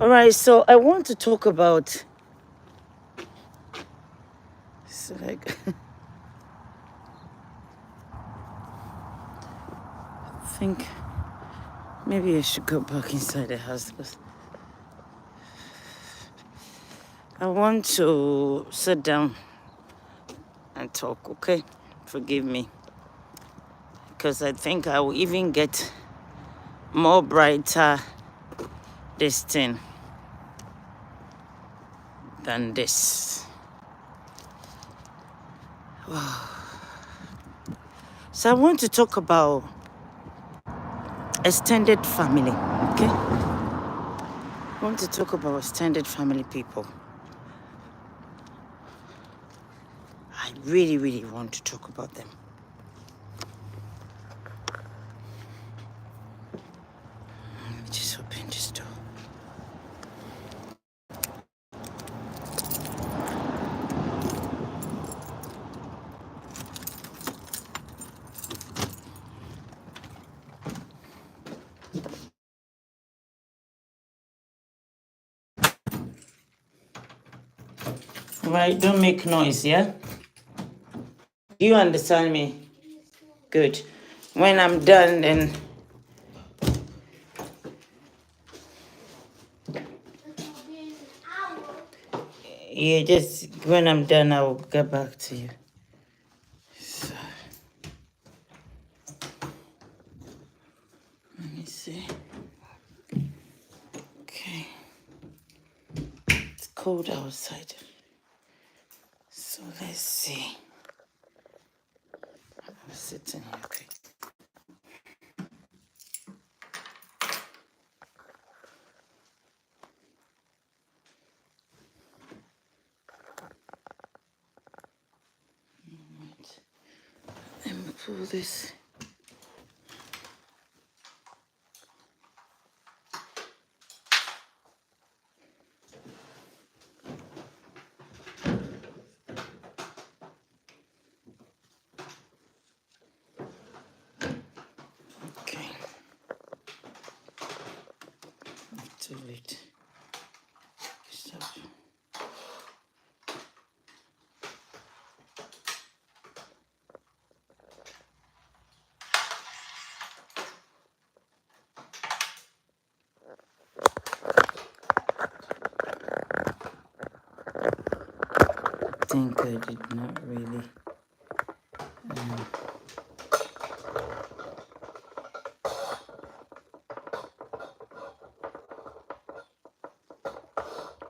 All right, so I want to talk about. So like, I think maybe I should go back inside the house because I want to sit down and talk. Okay, forgive me because I think I will even get more brighter this thing than this. So I want to talk about extended family. Okay, I want to talk about extended family people. I really, really want to talk about them. Let me just open this door. Right, don't make noise, yeah? Do you understand me? Good. When I'm done, then yeah, just when I'm done, I'll get back to you. So, let me see. Okay. It's cold outside. So let's see. I'm sitting here, okay. Right. Let me pull this. Okay. Too late. Stop. I think I did not really.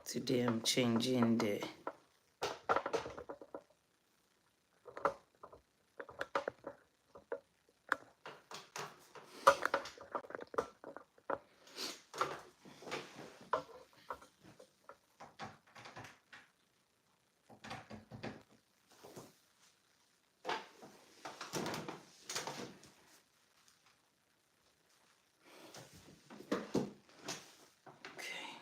Today I'm changing the. Okay.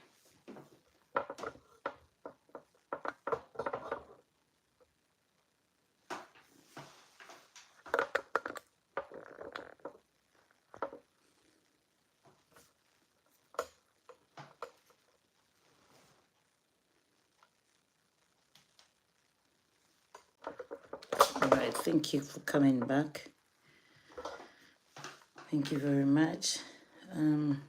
All right. Thank you for coming back. Thank you very much. Um,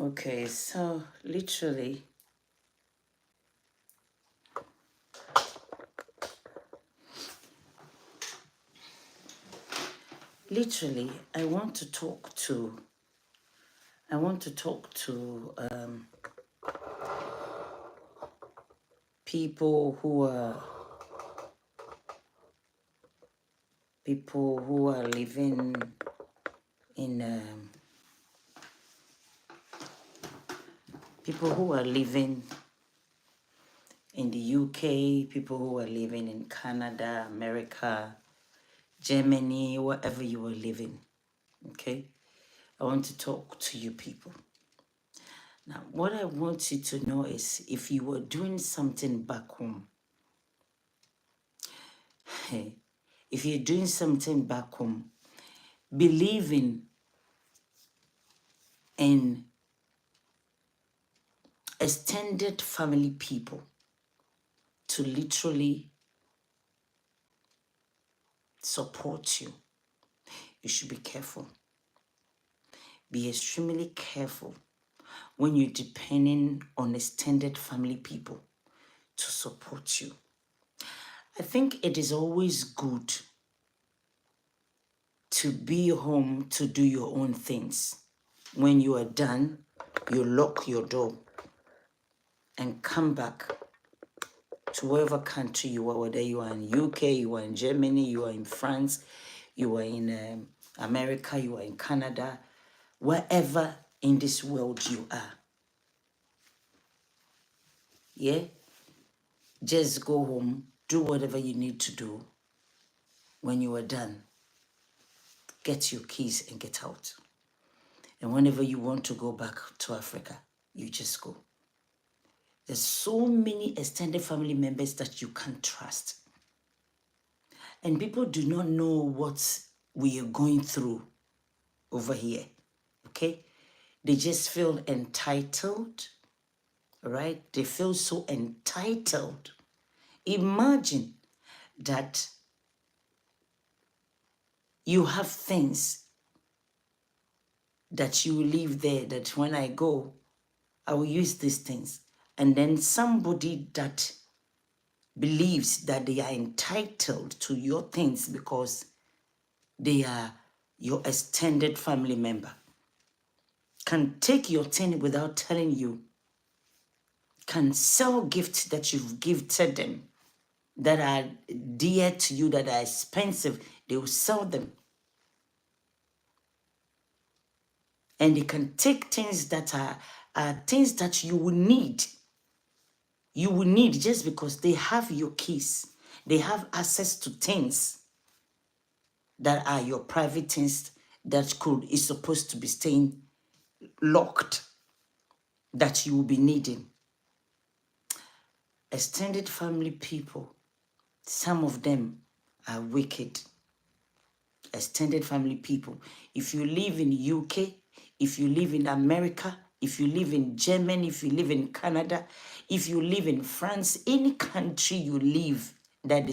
okay, so literally, I want to talk to, people who are living in, people who are living in the UK, people who are living in Canada, America, Germany, wherever you are living, okay? I want to talk to you people. Now, what I want you to know is if you were doing something back home, if you're doing something back home, believing in extended family people to literally support you, you should be careful. Be extremely careful when you're depending on extended family people to support you. I think it is always good to be home to do your own things. When you are done, you lock your door and come back to whatever country you are, whether you are in UK, you are in Germany, you are in France, you are in America, you are in Canada, wherever in this world you are. Yeah? Just go home, do whatever you need to do. When you are done, get your keys and get out. And whenever you want to go back to Africa, you just go. There's so many extended family members that you can't trust. And people do not know what we are going through over here, okay? They just feel entitled, right? They feel so entitled. Imagine that you have things that you leave there, that when I go, I will use these things. And then somebody that believes that they are entitled to your things because they are your extended family member can take your thing without telling you, can sell gifts that you've gifted them that are dear to you, that are expensive. They will sell them. And they can take things that are things that you will need. You will need just because they have your keys. They have access to things that are your private things that is supposed to be staying locked, that you will be needing. Extended family people, some of them are wicked. Extended family people. If you live in UK, if you live in America, if you live in Germany, if you live in Canada, if you live in France, any country you live that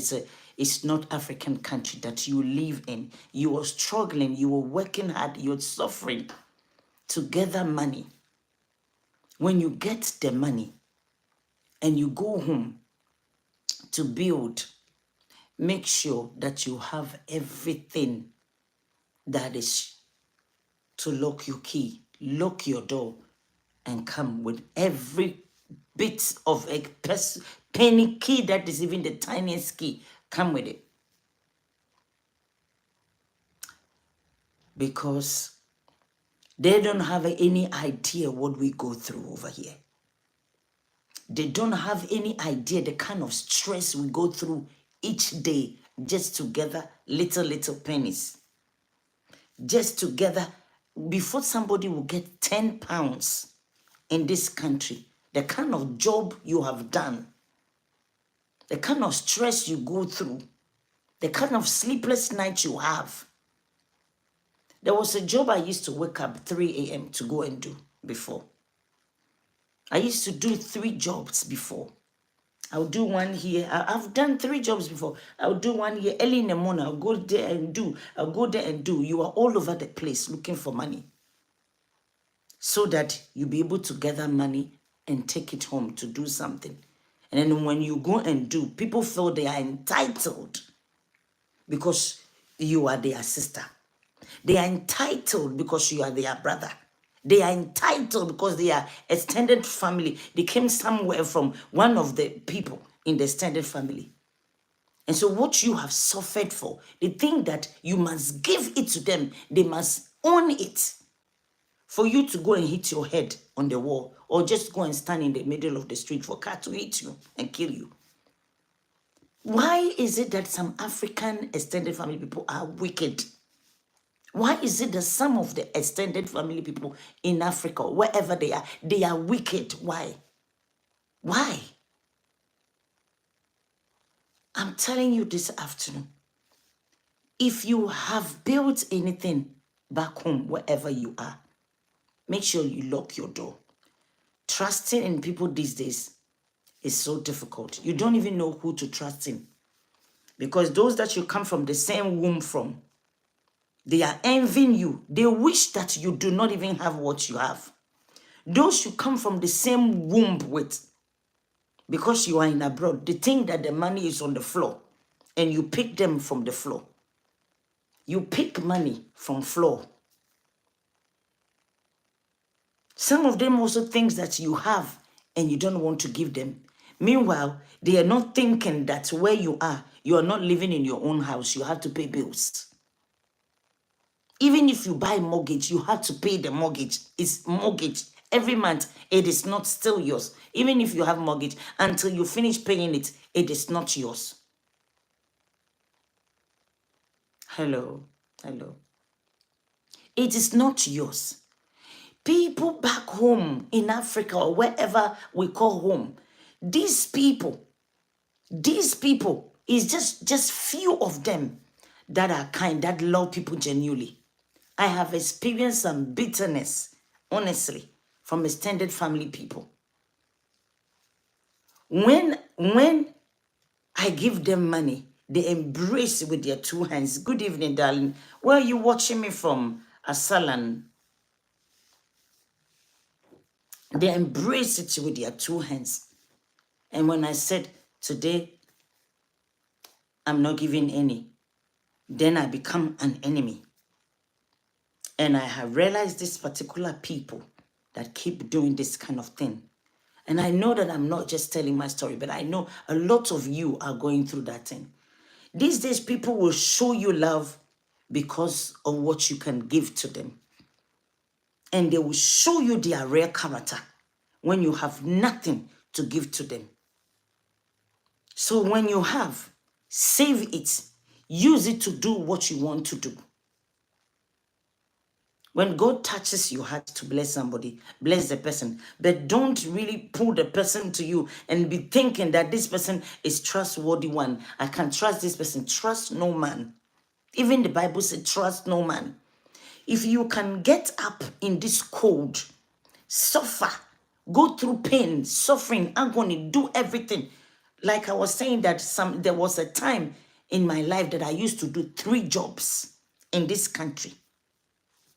is not African country that you live in, you are struggling, you are working hard, you're suffering to gather money. When you get the money and you go home to build, make sure that you have everything that is to lock your key, lock your door, and come with every bit of a penny key that is even the tiniest key. Come with it. Because they don't have any idea what we go through over here. They don't have any idea the kind of stress we go through each day just to gather little pennies. Just to gather, before somebody will get 10 pounds in this country, the kind of job you have done, the kind of stress you go through, the kind of sleepless nights you have. There was a job I used to wake up 3 a.m. to go and do before. I used to do 3 jobs before. I'll do one here. I've done 3 jobs before. I'll do one here early in the morning. I'll go there and do. I'll go there and do. You are all over the place looking for money, so that you'll be able to gather money and take it home to do something. And then when you go and do, people feel they are entitled because you are their sister. They are entitled because you are their brother. They are entitled because they are extended family. They came somewhere from one of the people in the extended family. And so what you have suffered for, they think that you must give it to them. They must own it for you to go and hit your head on the wall, or just go and stand in the middle of the street for a car to hit you and kill you. Why is it that some African extended family people are wicked? Why is it that some of the extended family people in Africa, wherever they are wicked? Why? Why? I'm telling you this afternoon, If you have built anything back home, wherever you are, make sure you lock your door. Trusting in people these days is so difficult. You don't even know who to trust in. Because those that you come from the same womb from, they are envying you. They wish that you do not even have what you have. Those you come from the same womb with, because you are in abroad, they think that the money is on the floor and you pick them from the floor. You pick money from floor. Some of them also think that you have and you don't want to give them. Meanwhile, they are not thinking that where you are not living in your own house. You have to pay bills. Even if you buy mortgage, you have to pay the mortgage. It's mortgage. Every month, it is not still yours. Even if you have mortgage, until you finish paying it, it is not yours. Hello. It is not yours. People back home in Africa or wherever we call home, these people, is just few of them that are kind, that love people genuinely. I have experienced some bitterness, honestly, from extended family people. When I give them money, they embrace it with their two hands. Good evening, darling. Where are you watching me from? Asalan. They embrace it with their two hands. And when I said, today, I'm not giving any, then I become an enemy. And I have realized these particular people that keep doing this kind of thing. And I know that I'm not just telling my story, but I know a lot of you are going through that thing. These days, people will show you love because of what you can give to them. And they will show you their real character when you have nothing to give to them. So when you have, save it. Use it to do what you want to do. When God touches your heart to bless somebody, bless the person. But don't really pull the person to you and be thinking that this person is trustworthy one. I can trust this person. Trust no man. Even the Bible said, trust no man. If you can get up in this cold, suffer, go through pain, suffering, agony, do everything. Like I was saying that there was a time in my life that I used to do 3 jobs in this country.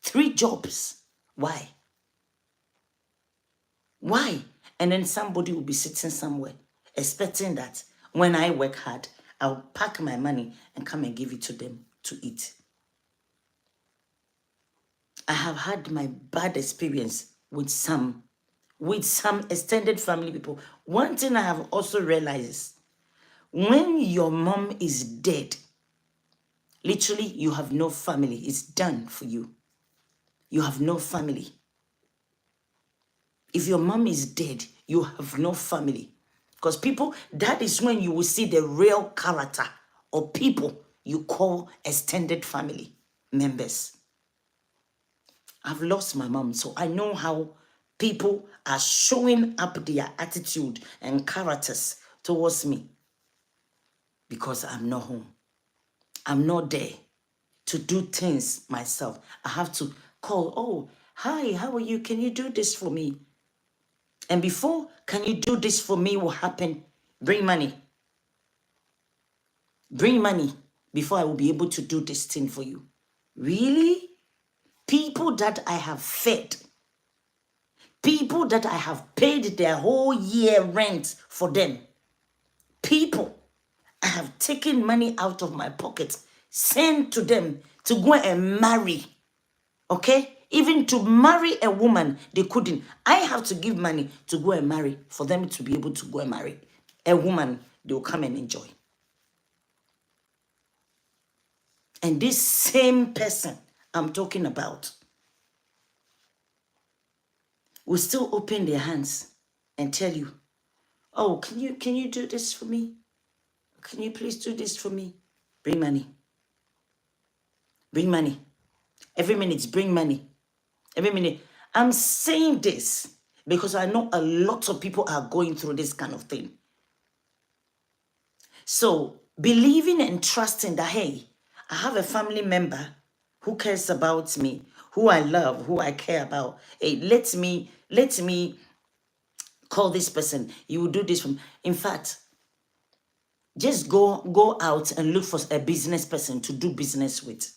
3 jobs. Why? Why? And then somebody will be sitting somewhere expecting that when I work hard, I'll pack my money and come and give it to them to eat. I have had my bad experience with some extended family people. One thing I have also realized is when your mom is dead, literally you have no family. It's done for you. You have no family. If your mom is dead, you have no family. Because people, that is when you will see the real character of people you call extended family members. I've lost my mom, so I know how people are showing up their attitude and characters towards me because I'm not home. I'm not there to do things myself. I have to call, oh, hi, how are you? Can you do this for me? And before, can you do this for me will happen, bring money. Bring money before I will be able to do this thing for you. Really? People that I have fed, people that I have paid their whole year rent for them, people I have taken money out of my pocket, sent to them to go and marry, okay? Even to marry a woman, they couldn't. I have to give money to go and marry for them to be able to go and marry a woman they will come and enjoy. And this same person I'm talking about will still open their hands and tell you, oh, can you do this for me? Can you please do this for me? Bring money. Bring money. Every minute, bring money. Every minute. I'm saying this because I know a lot of people are going through this kind of thing. So believing and trusting that, hey, I have a family member who cares about me, who I love, who I care about. Hey, let me call this person. You will do this from. In fact, just go out and look for a business person to do business with.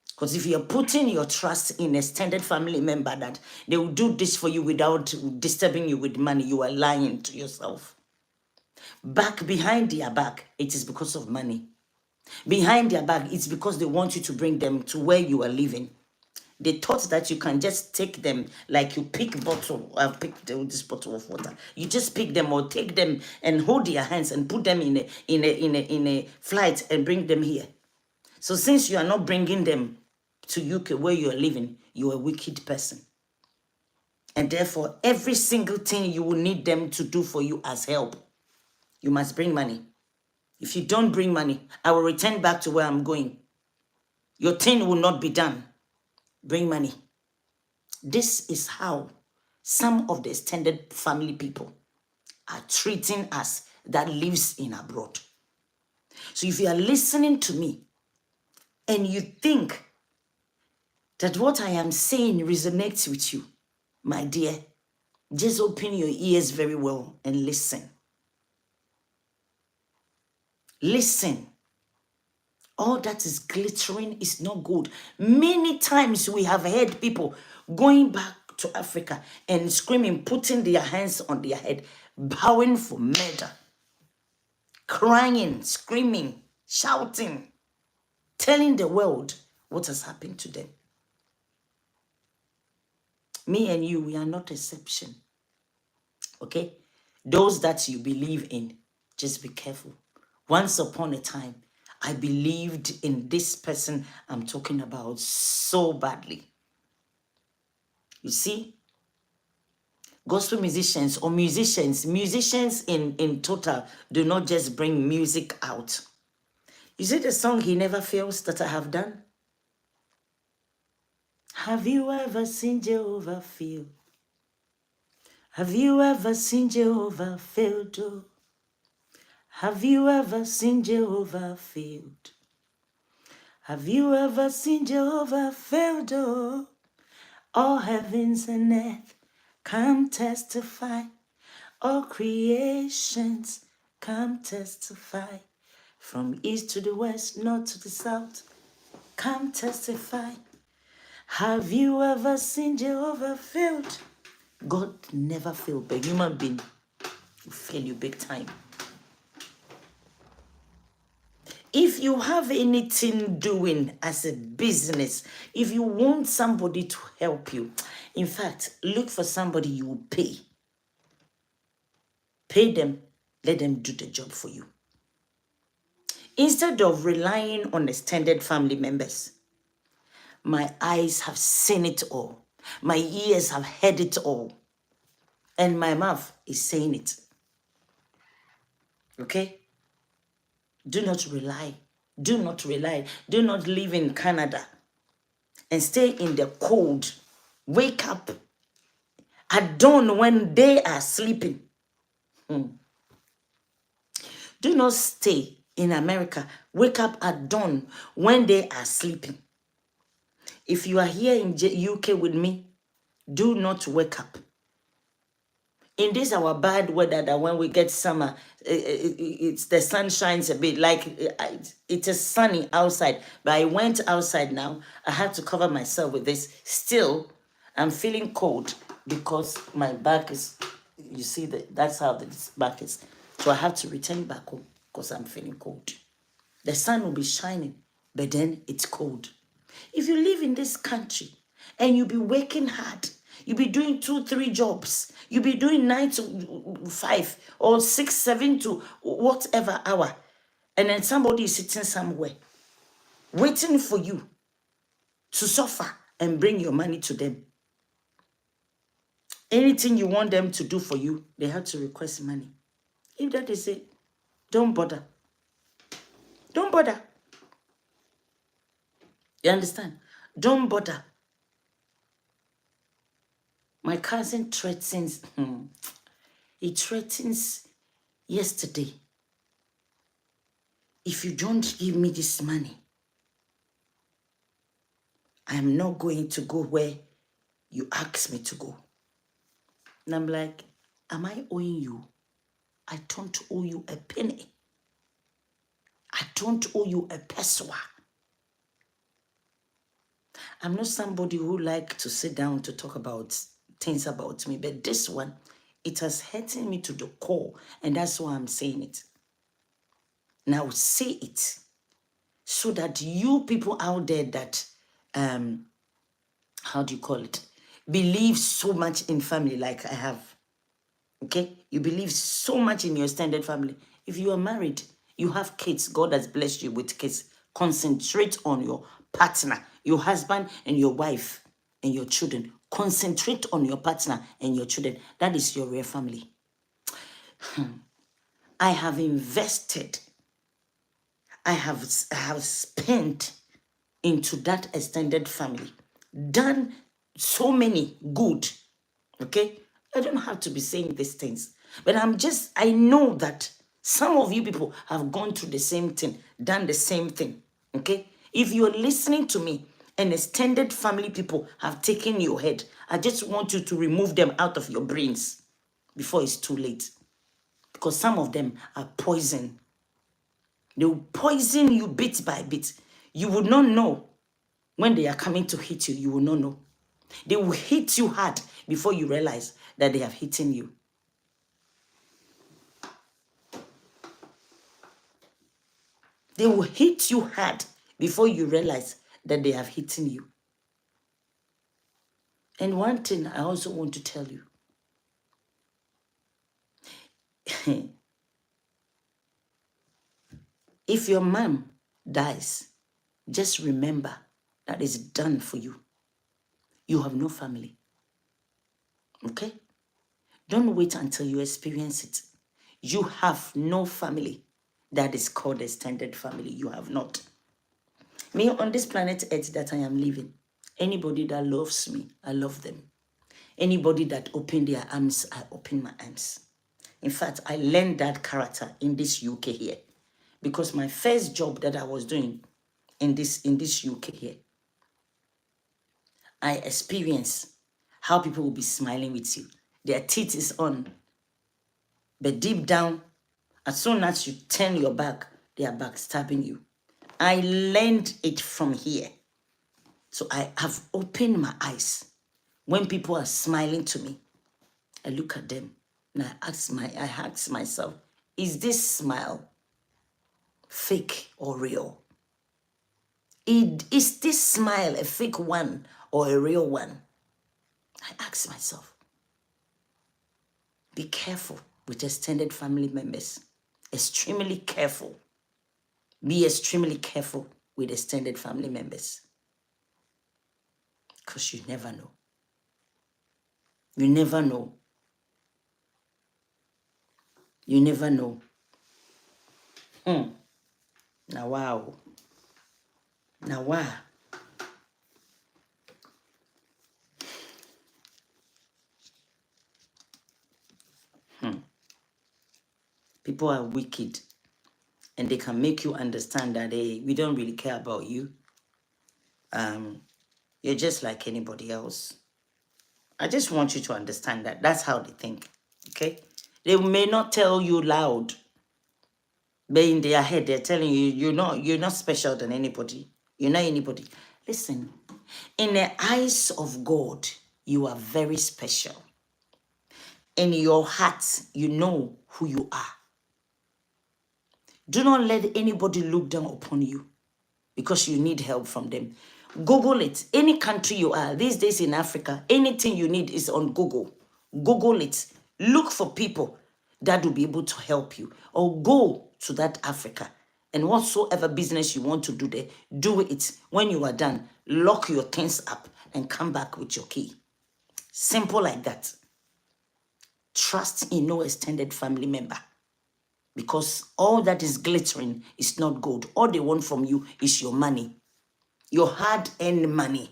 Because if you're putting your trust in extended family member that they will do this for you without disturbing you with money, you are lying to yourself. Behind their back, it is because of money. Behind their back, it's because they want you to bring them to where you are living. They thought that you can just take them like you pick bottle. I've picked this bottle of water. You just pick them or take them and hold their hands and put them in a flight and bring them here. So since you are not bringing them to UK where you are living, you are a wicked person. And therefore, every single thing you will need them to do for you as help, you must bring money. If you don't bring money, I will return back to where I'm going. Your thing will not be done. Bring money. This is how some of the extended family people are treating us that lives in abroad. So if you are listening to me and you think that what I am saying resonates with you, my dear, just open your ears very well and listen. Listen. All that is glittering is not good. Many times we have heard people going back to Africa and screaming, putting their hands on their head, bowing for murder, crying, screaming, shouting, telling the world what has happened to them. Me and you, we are not exception. Okay? Those that you believe in, just be careful. Once upon a time, I believed in this person I'm talking about so badly. You see, gospel musicians or musicians in total do not just bring music out. You see the song He Never Fails that I have done? Have you ever seen Jehovah fail? Have you ever seen Jehovah failed? Oh? Have you ever seen Jehovah failed? Have you ever seen Jehovah failed? Oh? All heavens and earth come testify. All creations come testify. From east to the west, north to the south, come testify. Have you ever seen Jehovah failed? God never failed, but human being will fail you big time. If you have anything doing as a business, if you want somebody to help you, in fact, look for somebody you will pay. Pay them, let them do the job for you. Instead of relying on extended family members, my eyes have seen it all. My ears have heard it all. And my mouth is saying it. Okay? Do not rely. Do not rely. Do not live in Canada and stay in the cold. Wake up at dawn when they are sleeping. Do not stay in America. Wake up at dawn when they are sleeping. If you are here in UK with me, do not wake up. In this our bad weather that when we get summer, it's the sun shines a bit, like it is sunny outside. But I went outside now. I had to cover myself with this. Still, I'm feeling cold because my back is, you see, that's how this back is. So I have to return back home because I'm feeling cold. The sun will be shining, but then it's cold. If you live in this country and you be working hard, you be doing 2-3 jobs, you be doing 9 to 5 or 6, 7 to whatever hour, and then somebody is sitting somewhere waiting for you to suffer and bring your money to them. Anything you want them to do for you, they have to request money. If that is it, don't bother. Don't bother. You understand? Don't bother. My cousin threatens, he threatens yesterday. if you don't give me this money, I am not going to go where you asked me to go. And I'm like, am I owing you? I don't owe you a penny. I don't owe you a pesewa. I'm not somebody who like to sit down to talk about things about me, but this one, it has hurting me to the core, and that's why I'm saying it. Now say it, so that you people out there that, how do you call it, believe so much in family like I have, okay? You believe so much in your extended family. If you are married, you have kids, God has blessed you with kids, concentrate on your partner, your husband and your wife and your children. Concentrate on your partner and your children. That is your real family. I have invested, I have spent into that extended family, done so many good, okay? I don't have to be saying these things, but I know that some of you people have gone through the same thing, done the same thing, okay? If you're listening to me and extended family people have taken your head, I just want you to remove them out of your brains before it's too late, because some of them are poison. They will poison you bit by bit. You will not know when they are coming to hit you. You will not know. They will hit you hard before you realize that they have hit you. They will hit you hard before you realize that they have hit you. And one thing I also want to tell you. If your mom dies, just remember that is done for you. You have no family. Okay? Don't wait until you experience it. You have no family that is called extended family. You have not. Me on this planet Earth that I am living, anybody that loves me, I love them. Anybody that open their arms, I open my arms. In fact, I learned that character in this UK here, because my first job that I was doing in this UK here, I experienced how people will be smiling with you. Their teeth is on, but deep down, as soon as you turn your back, they are backstabbing you. I learned it from here. So I have opened my eyes. When people are smiling to me, I look at them and I ask myself, is this smile fake or real? Is this smile a fake one or a real one? I ask myself. Be careful with extended family members. Extremely careful. Be extremely careful with extended family members. Because you never know. You never know. You never know. Now, wow. Now, wow. People are wicked. And they can make you understand that we don't really care about you. You're just like anybody else. I just want you to understand that. That's how they think. Okay? They may not tell you loud, but in their head, they're telling you you're not special than anybody. You're not anybody. Listen, in the eyes of God, you are very special. In your heart, you know who you are. Do not let anybody look down upon you because you need help from them. Google it. Any country you are, these days in Africa, anything you need is on Google. Google it. Look for people that will be able to help you. Or go to that Africa. And whatsoever business you want to do there, do it. When you are done, lock your things up and come back with your key. Simple like that. Trust in no extended family member. Because all that is glittering is not gold. All they want from you is your money. Your hard-earned money.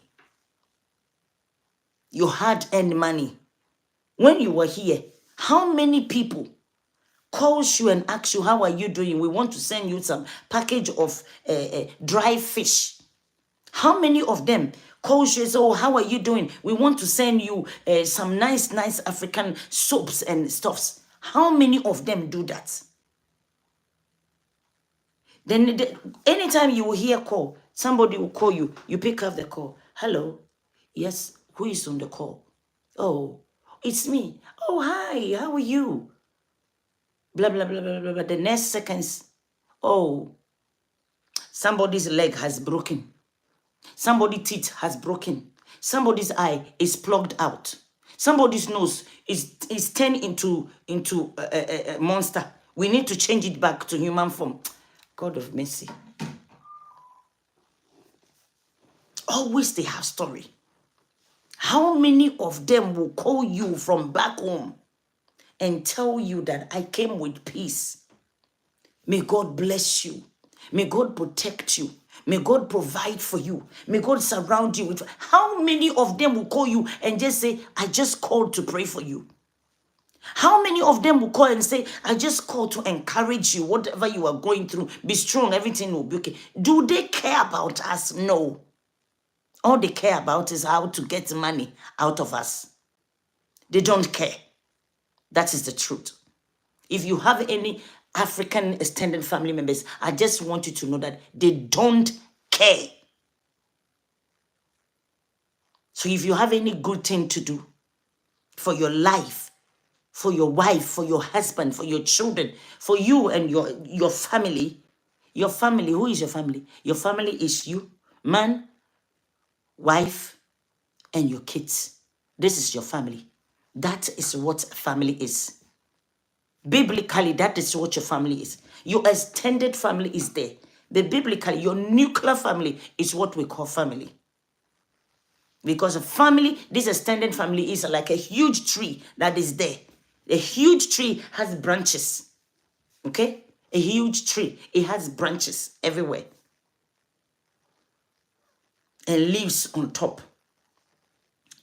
Your hard-earned money. When you were here, how many people calls you and asks you, how are you doing? We want to send you some package of dry fish. How many of them calls you and say, oh, how are you doing? We want to send you some nice African soaps and stuffs. How many of them do that? Then anytime you will hear a call, somebody will call you, you pick up the call. Hello, yes, who is on the call? Oh, it's me. Oh, hi, how are you? Blah, blah, blah, blah, blah, blah. The next seconds, oh, somebody's leg has broken. Somebody's teeth has broken. Somebody's eye is plugged out. Somebody's nose is turned into a monster. We need to change it back to human form. God of mercy. Always they have story. How many of them will call you from back home and tell you that I came with peace? May God bless you. May God protect you. May God provide for you. May God surround you with. How many of them will call you and just say, I just called to pray for you? How many of them will call and say, I just called to encourage you, whatever you are going through, be strong, everything will be okay? Do they care about us? No. All they care about is how to get money out of us. They don't care. That is the truth. If you have any African extended family members, I just want you to know that they don't care. So if you have any good thing to do for your life, for your wife, for your husband, for your children, for you and your family, who is your family? Your family is you, man, wife, and your kids. This is your family. That is what family is. Biblically, that is what your family is. Your extended family is there. But biblically, your nuclear family is what we call family. Because a family, this extended family is like a huge tree that is there. A huge tree has branches. Okay? A huge tree. It has branches everywhere. And leaves on top.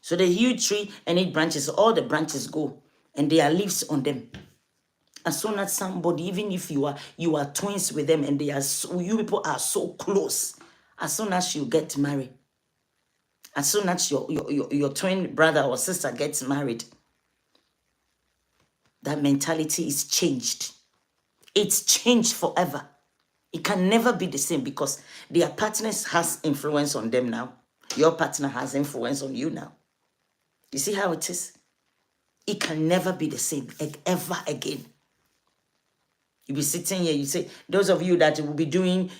So the huge tree and its branches, all the branches go. And there are leaves on them. As soon as somebody, even if you are twins with them and they are you people are so close, as soon as you get married, as soon as your twin brother or sister gets married, that mentality is changed. It's changed forever. It can never be the same because their partners has influence on them now. Your partner has influence on you now. You see how it is? It can never be the same ever again. You be sitting here, you say, those of you that will be doing.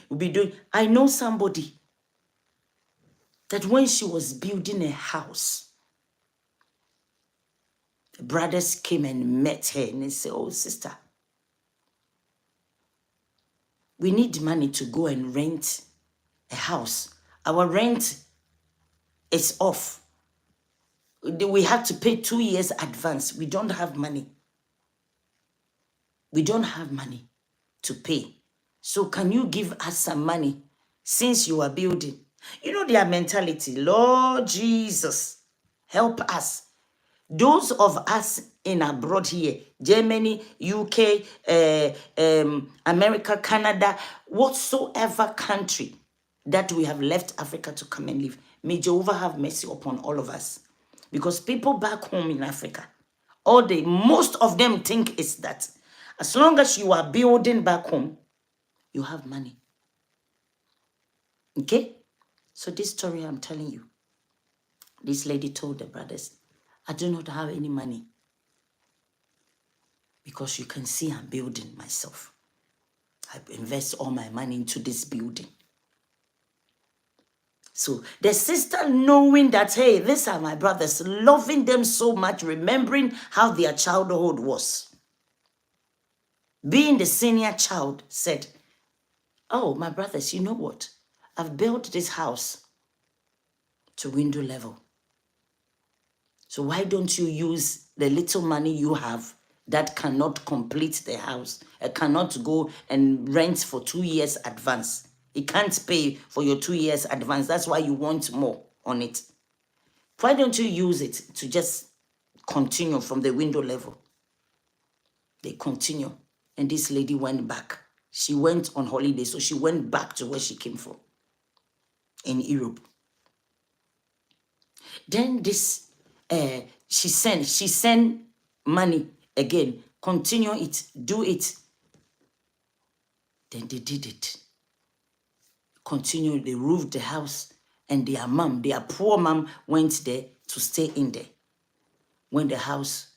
I know somebody that when she was building a house, the brothers came and met her and they said, oh, sister, we need money to go and rent a house. Our rent is off. We have to pay 2 years advance. We don't have money. We don't have money to pay. So can you give us some money since you are building? You know their mentality. Lord Jesus, help us. Those of us in abroad here, Germany, UK, America, Canada, whatsoever country that we have left Africa to come and live, may Jehovah have mercy upon all of us. Because people back home in Africa, most of them think is that as long as you are building back home, you have money. Okay? So this story I'm telling you, this lady told the brothers, I do not have any money. Because you can see I'm building myself. I invest all my money into this building. So the sister knowing that, hey, these are my brothers, loving them so much, remembering how their childhood was. Being the senior child said, oh, my brothers, you know what? I've built this house to window level. So why don't you use the little money you have that cannot complete the house? It cannot go and rent for 2 years advance. It can't pay for your 2 years advance. That's why you want more on it. Why don't you use it to just continue from the window level? They continue. And this lady went back. She went on holiday, so she went back to where she came from in Europe. Then this, she sent money again. Continue it, do it. Then they did it. Continue, they roofed the house, and their poor mom went there to stay in there. When the house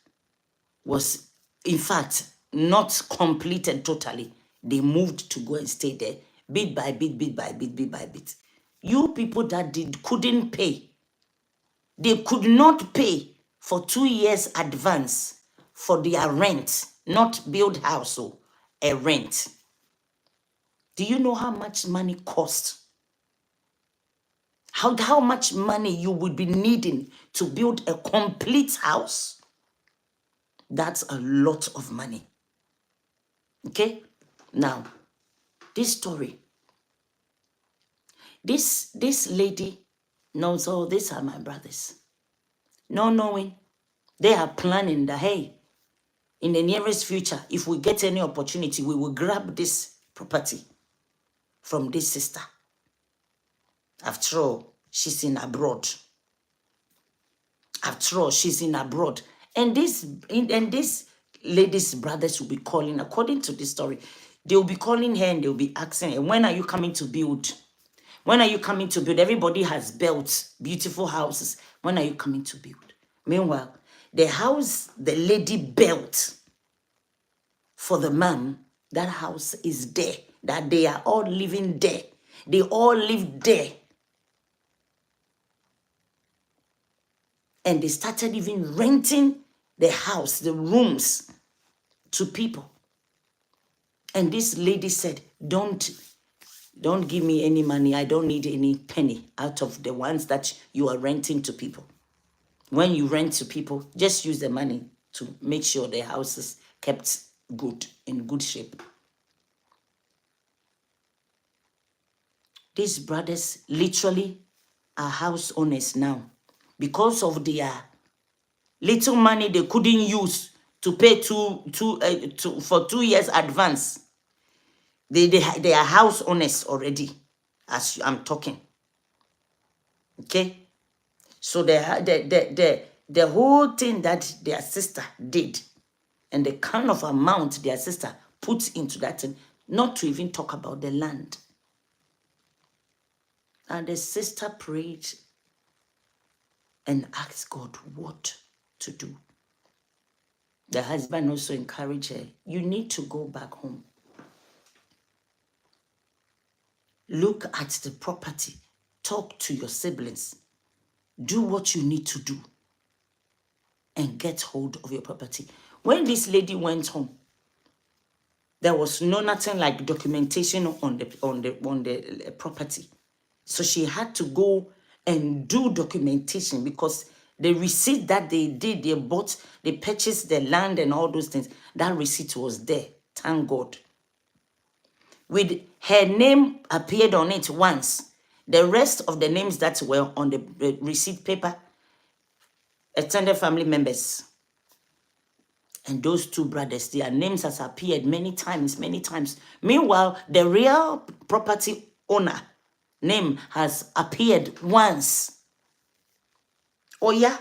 was, in fact, not completed totally, they moved to go and stay there, bit by bit, bit by bit, bit by bit. You people that couldn't pay, they could not pay for 2 years advance for their rent, not build house, or a rent. Do you know how much money costs? How much money you would be needing to build a complete house? That's a lot of money. Okay? Now, this story. This lady knows, oh, these are my brothers. No knowing, they are planning that, hey, in the nearest future, if we get any opportunity, we will grab this property from this sister. After all, she's in abroad. After all, she's in abroad. And this lady's brothers will be calling, according to this story, they will be calling her and they will be asking her, when are you coming to build? When are you coming to build? Everybody has built beautiful houses. When are you coming to build? Meanwhile, the house the lady built for the man, that house is there. That they are all living there. They all live there. And they started even renting the house, the rooms, to people. And this lady said, don't give me any money. I don't need any penny out of the ones that you are renting to people. When you rent to people, just use the money to make sure the house is kept good, in good shape. These brothers literally are house owners now because of their little money they couldn't use to pay for 2 years advance. They are house owners already, as I'm talking. Okay, so the whole thing that their sister did, and the kind of amount their sister put into that thing, not to even talk about the land. And the sister prayed and asked God what to do. The husband also encouraged her, you need to go back home. Look at the property. Talk to your siblings. Do what you need to do and get hold of your property. When this lady went home, there was nothing like documentation on the property. So she had to go and do documentation because the receipt that they did, they purchased the land and all those things, that receipt was there. Thank God. With her name appeared on it once. The rest of the names that were on the receipt paper, extended family members. And those two brothers, their names has appeared many times. Meanwhile, the real property owner name has appeared once. Oh yeah,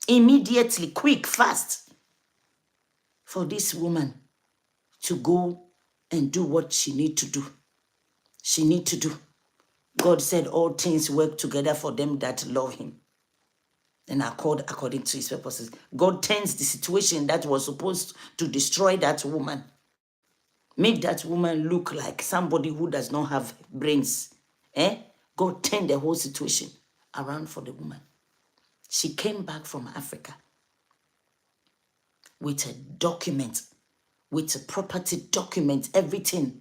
immediately, quick, fast, for this woman to go and do what she need to do. God said all things work together for them that love him and are called according to his purposes. God turns the situation that was supposed to destroy that woman, make that woman look like somebody who does not have brains. God turned the whole situation around for the woman. She came back from Africa with a document, with a property document, everything.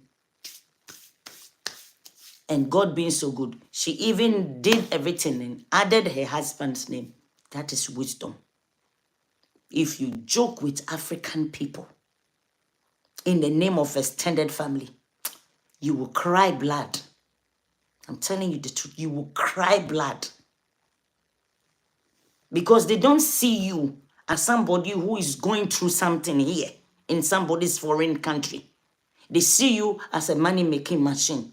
And God being so good, she even did everything and added her husband's name. That is wisdom. If you joke with African people in the name of extended family, you will cry blood. I'm telling you the truth, you will cry blood. Because they don't see you as somebody who is going through something here in somebody's foreign country. They see you as a money-making machine.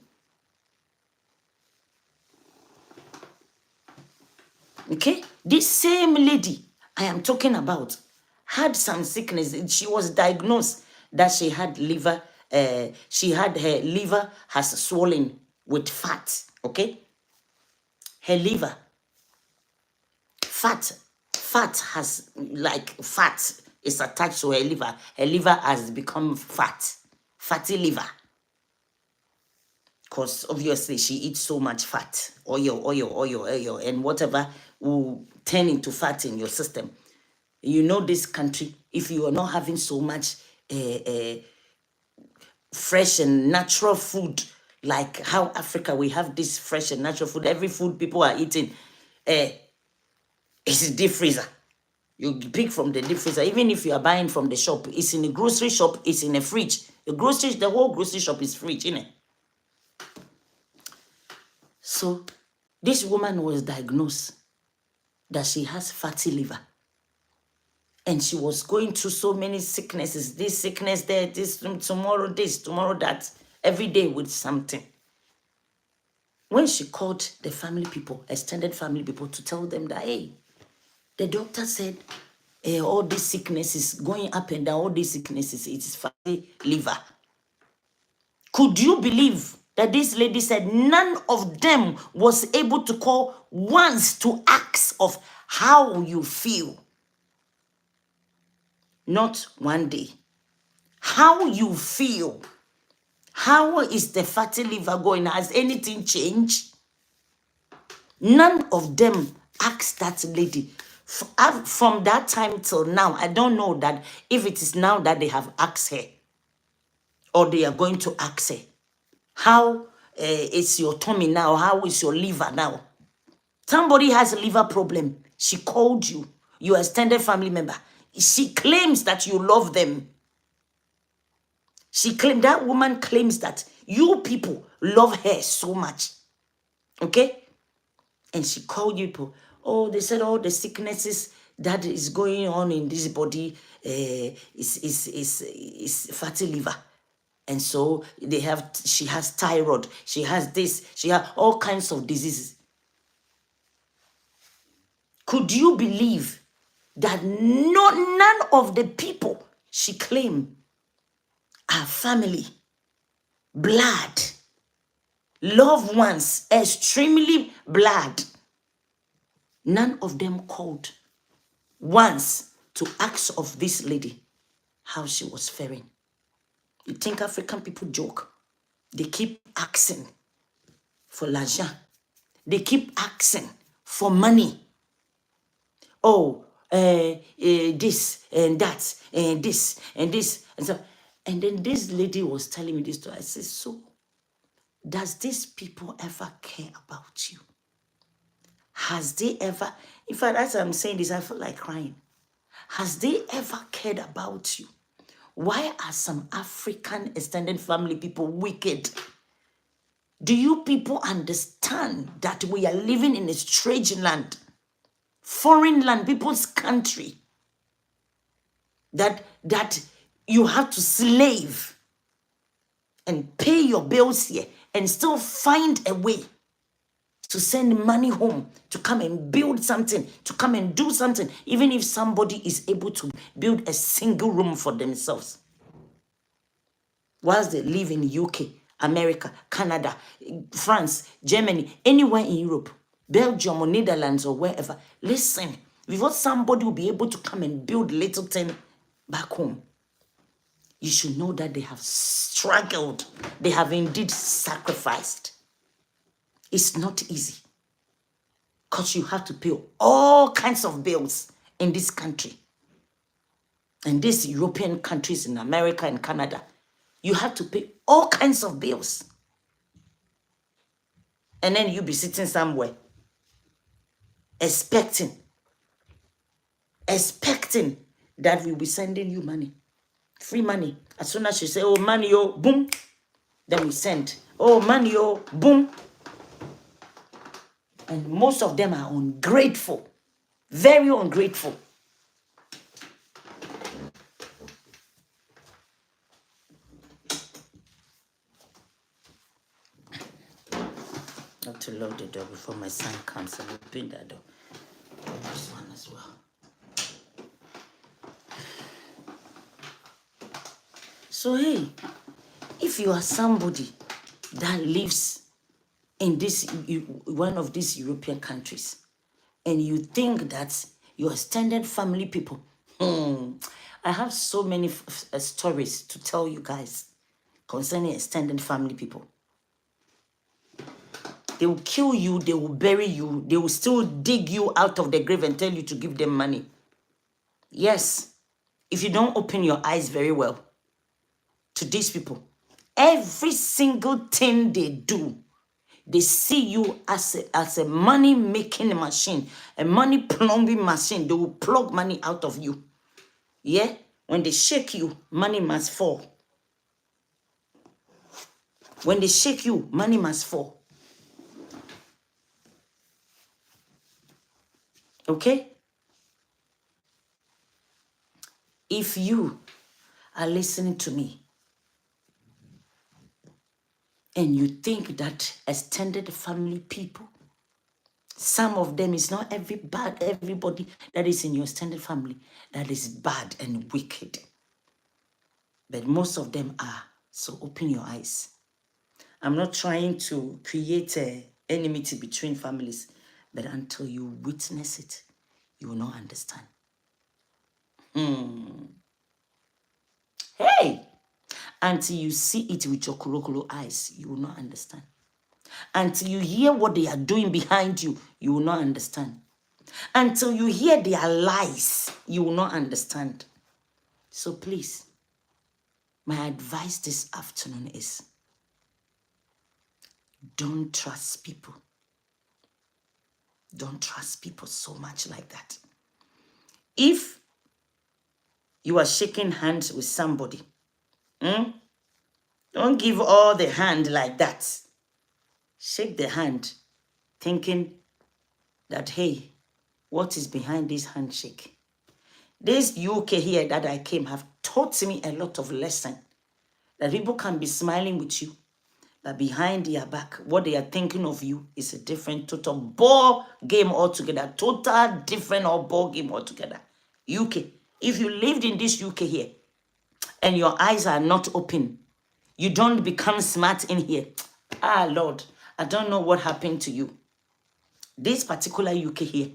Okay? This same lady I am talking about had some sickness. She was diagnosed that she had liver, her liver has swollen with fat. Okay? Her liver, fat is attached to her liver. Her liver has become fatty liver. Because obviously she eats so much fat, oil, and whatever will turn into fat in your system. You know, this country, if you are not having so much fresh and natural food, like how Africa, we have this fresh and natural food, every food people are eating, it's deep freezer. You pick from the deep freezer. Even if you are buying from the shop, it's in a grocery shop, it's in a fridge. The whole grocery shop is fridge, innit? So this woman was diagnosed that she has fatty liver. And she was going through so many sicknesses. This sickness there, tomorrow that. Every day with something. When she called the family people, extended family people, to tell them that, hey, the doctor said all these sicknesses going up and down, all these sicknesses, it is fatty liver. Could you believe that this lady said none of them was able to call once to ask of how you feel? Not one day. How you feel? How is the fatty liver going? Has anything changed? None of them asked that lady. From that time till now, I don't know that if it is now that they have asked her or they are going to ask her. How is your tummy now? How is your liver now? Somebody has a liver problem. She called you, your extended family member. She claims that you love them. That woman claims that you people love her so much. Okay? And she called you people. Oh, they said all the sicknesses that is going on in this body is fatty liver. And so she has thyroid, she has this, she has all kinds of diseases. Could you believe that none of the people she claimed are family, blood, loved ones, extremely blood? None of them called once to ask of this lady how she was faring. You think African people joke? They keep asking for l'argent. They keep asking for money. Oh, this and that and this and this and so. And then this lady was telling me this story. I said, so does these people ever care about you? Has they ever, in fact, as I'm saying this, I feel like crying. Has they ever cared about you? Why are some African extended family people wicked? Do you people understand that we are living in a strange land, foreign land, people's country, that you have to slave and pay your bills here and still find a way to send money home, to come and build something, to come and do something, even if somebody is able to build a single room for themselves? Whilst they live in UK, America, Canada, France, Germany, anywhere in Europe, Belgium or Netherlands or wherever. Listen, before somebody will be able to come and build little thing back home, you should know that they have struggled. They have indeed sacrificed. It's not easy, because you have to pay all kinds of bills in this country. And these European countries in America and Canada, you have to pay all kinds of bills. And then you be sitting somewhere expecting that we'll be sending you money. Free money. As soon as you say, oh, money, oh, boom, then we send. Oh, money, oh, boom. And most of them are ungrateful. Very ungrateful. to lock the door before my son comes and open that door. This one as well. So hey, if you are somebody that lives in one of these European countries, and you think that your extended family people, I have so many stories to tell you guys concerning extended family people. They will kill you, they will bury you, they will still dig you out of the grave and tell you to give them money. Yes, if you don't open your eyes very well to these people, every single thing they do, they see you as a money-making machine, a money plumbing machine. They will plug money out of you. Yeah? When they shake you, money must fall. When they shake you, money must fall. Okay? If you are listening to me and you think that extended family people, some of them is not everybody that is in your extended family that is bad and wicked. But most of them are. So open your eyes. I'm not trying to create a enmity between families, but until you witness it, you will not understand. Hey! Until you see it with your kurokuro eyes, you will not understand. Until you hear what they are doing behind you, you will not understand. Until you hear their lies, you will not understand. So please, my advice this afternoon is, don't trust people. Don't trust people so much like that. If you are shaking hands with somebody, don't give all the hand like that. Shake the hand thinking that, hey, what is behind this handshake? This UK here that I came have taught me a lot of lesson. That people can be smiling with you, but behind their back, what they are thinking of you is a different total ball game altogether. Total different or ball game altogether. UK. If you lived in this UK here and your eyes are not open, you don't become smart in here. Ah, Lord, I don't know what happened to you. This particular UK here,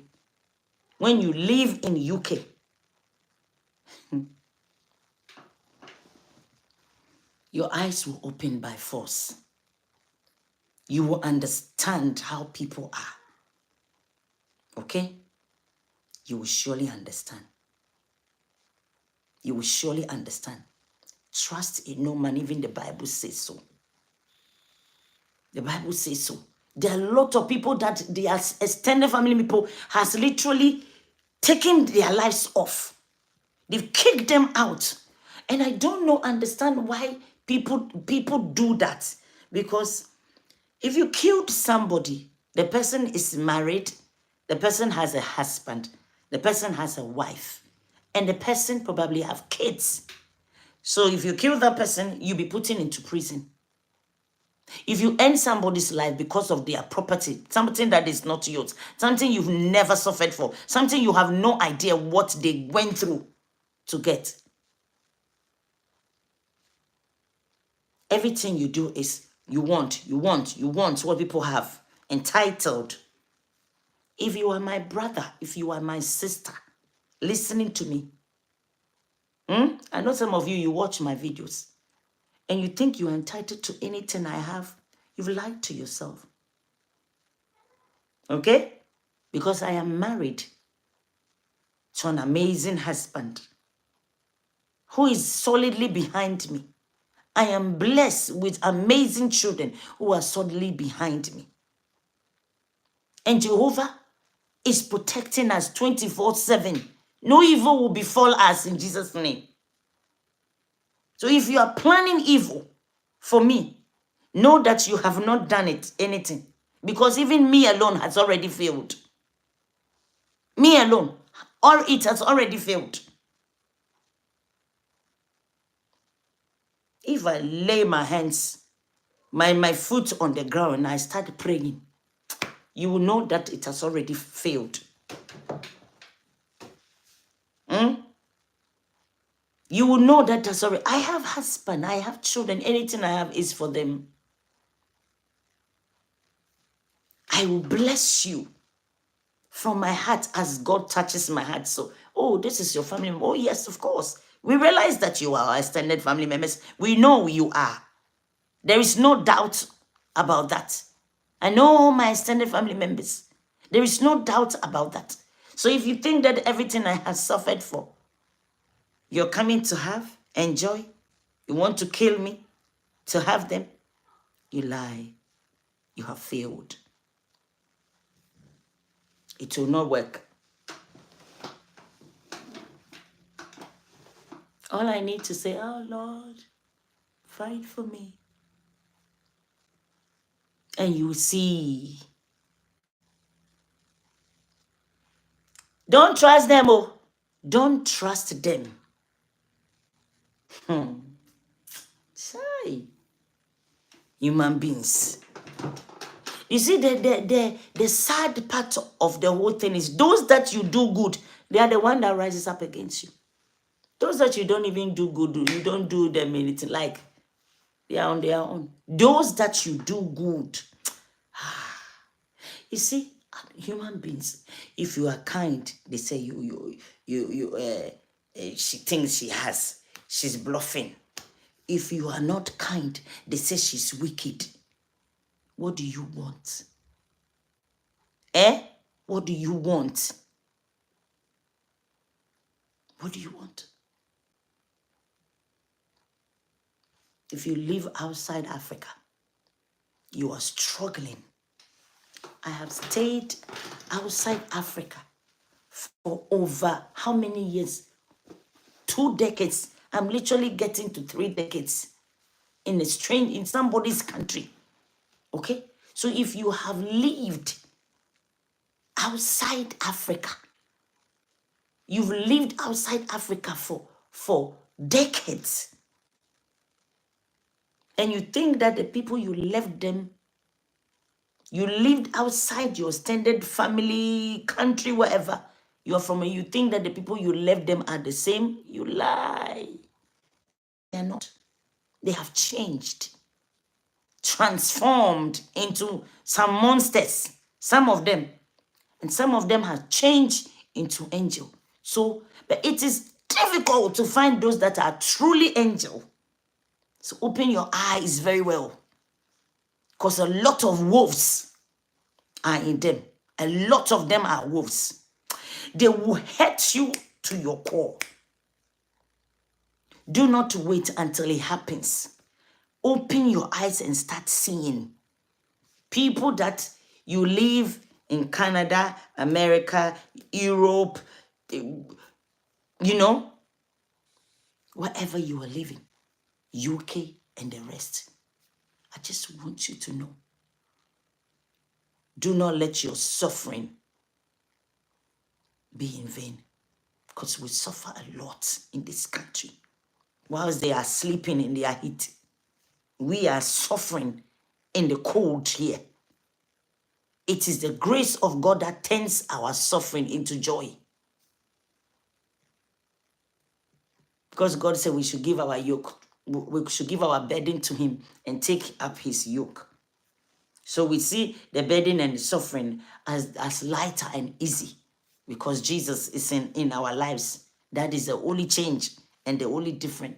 when you live in UK, your eyes will open by force. You will understand how people are. Okay? You will surely understand. You will surely understand. Trust in no man, even the Bible says so. The Bible says so. There are a lot of people that their extended family people has literally taken their lives off. They've kicked them out. And I don't understand why people do that. Because if you killed somebody, the person is married, the person has a husband, the person has a wife, and the person probably have kids. So if you kill that person, you'll be put into prison. If you end somebody's life because of their property, something that is not yours, something you've never suffered for, something you have no idea what they went through to get. Everything you do is you want what people have. Entitled. If you are my brother, if you are my sister, listening to me, I know some of you watch my videos, and you think you're entitled to anything I have. You've lied to yourself. Okay? Because I am married to an amazing husband who is solidly behind me. I am blessed with amazing children who are solidly behind me. And Jehovah is protecting us 24/7. No evil will befall us in Jesus' name. So if you are planning evil for me, know that you have not done anything. Because even me alone has already failed. Me alone, or it has already failed. If I lay my hands, my foot on the ground and I start praying, you will know that it has already failed. You will know that that's already. I have husband, I have children. Anything I have is for them. I will bless you from my heart as God touches my heart. So, oh, this is your family. Oh, yes, of course. We realize that you are our extended family members. We know who you are. There is no doubt about that. I know all my extended family members. There is no doubt about that. So if you think that everything I have suffered for, you're coming to have, enjoy, you want to kill me to have them, you lie. You have failed. It will not work. All I need to say, oh Lord, fight for me. And you see. Don't trust them, oh. Don't trust them. Sorry. Human beings. You see, the sad part of the whole thing is those that you do good, they are the one that rises up against you. Those that you don't even do good, you don't do them anything, like they are on their own. Those that you do good, you see, human beings, if you are kind, they say she thinks she's bluffing. If you are not kind, they say she's wicked. What do you want? What do you want? What do you want? If you live outside Africa, you are struggling. I have stayed outside Africa for over how many years? 2 decades. I'm literally getting to 3 decades in somebody's country. Okay? So if you have lived outside Africa, you've lived outside Africa for decades, and you think that the people you left them, you lived outside your extended family, country, wherever you're from, and you think that the people you left them are the same, you lie. They're not. They have changed, transformed into some monsters, some of them. And some of them have changed into angel. So, but it is difficult to find those that are truly angel. So open your eyes very well. Because a lot of wolves are in them. A lot of them are wolves. They will hurt you to your core. Do not wait until it happens. Open your eyes and start seeing. People that you live in Canada, America, Europe, wherever you are living, UK and the rest. I just want you to know. Do not let your suffering be in vain. Because we suffer a lot in this country. Whilst they are sleeping in their heat, we are suffering in the cold here. It is the grace of God that turns our suffering into joy. Because God said we should give our yoke, we should give our burden to him and take up his yoke. So we see the burden and the suffering as lighter and easy because Jesus is in our lives. That is the only change and the only difference.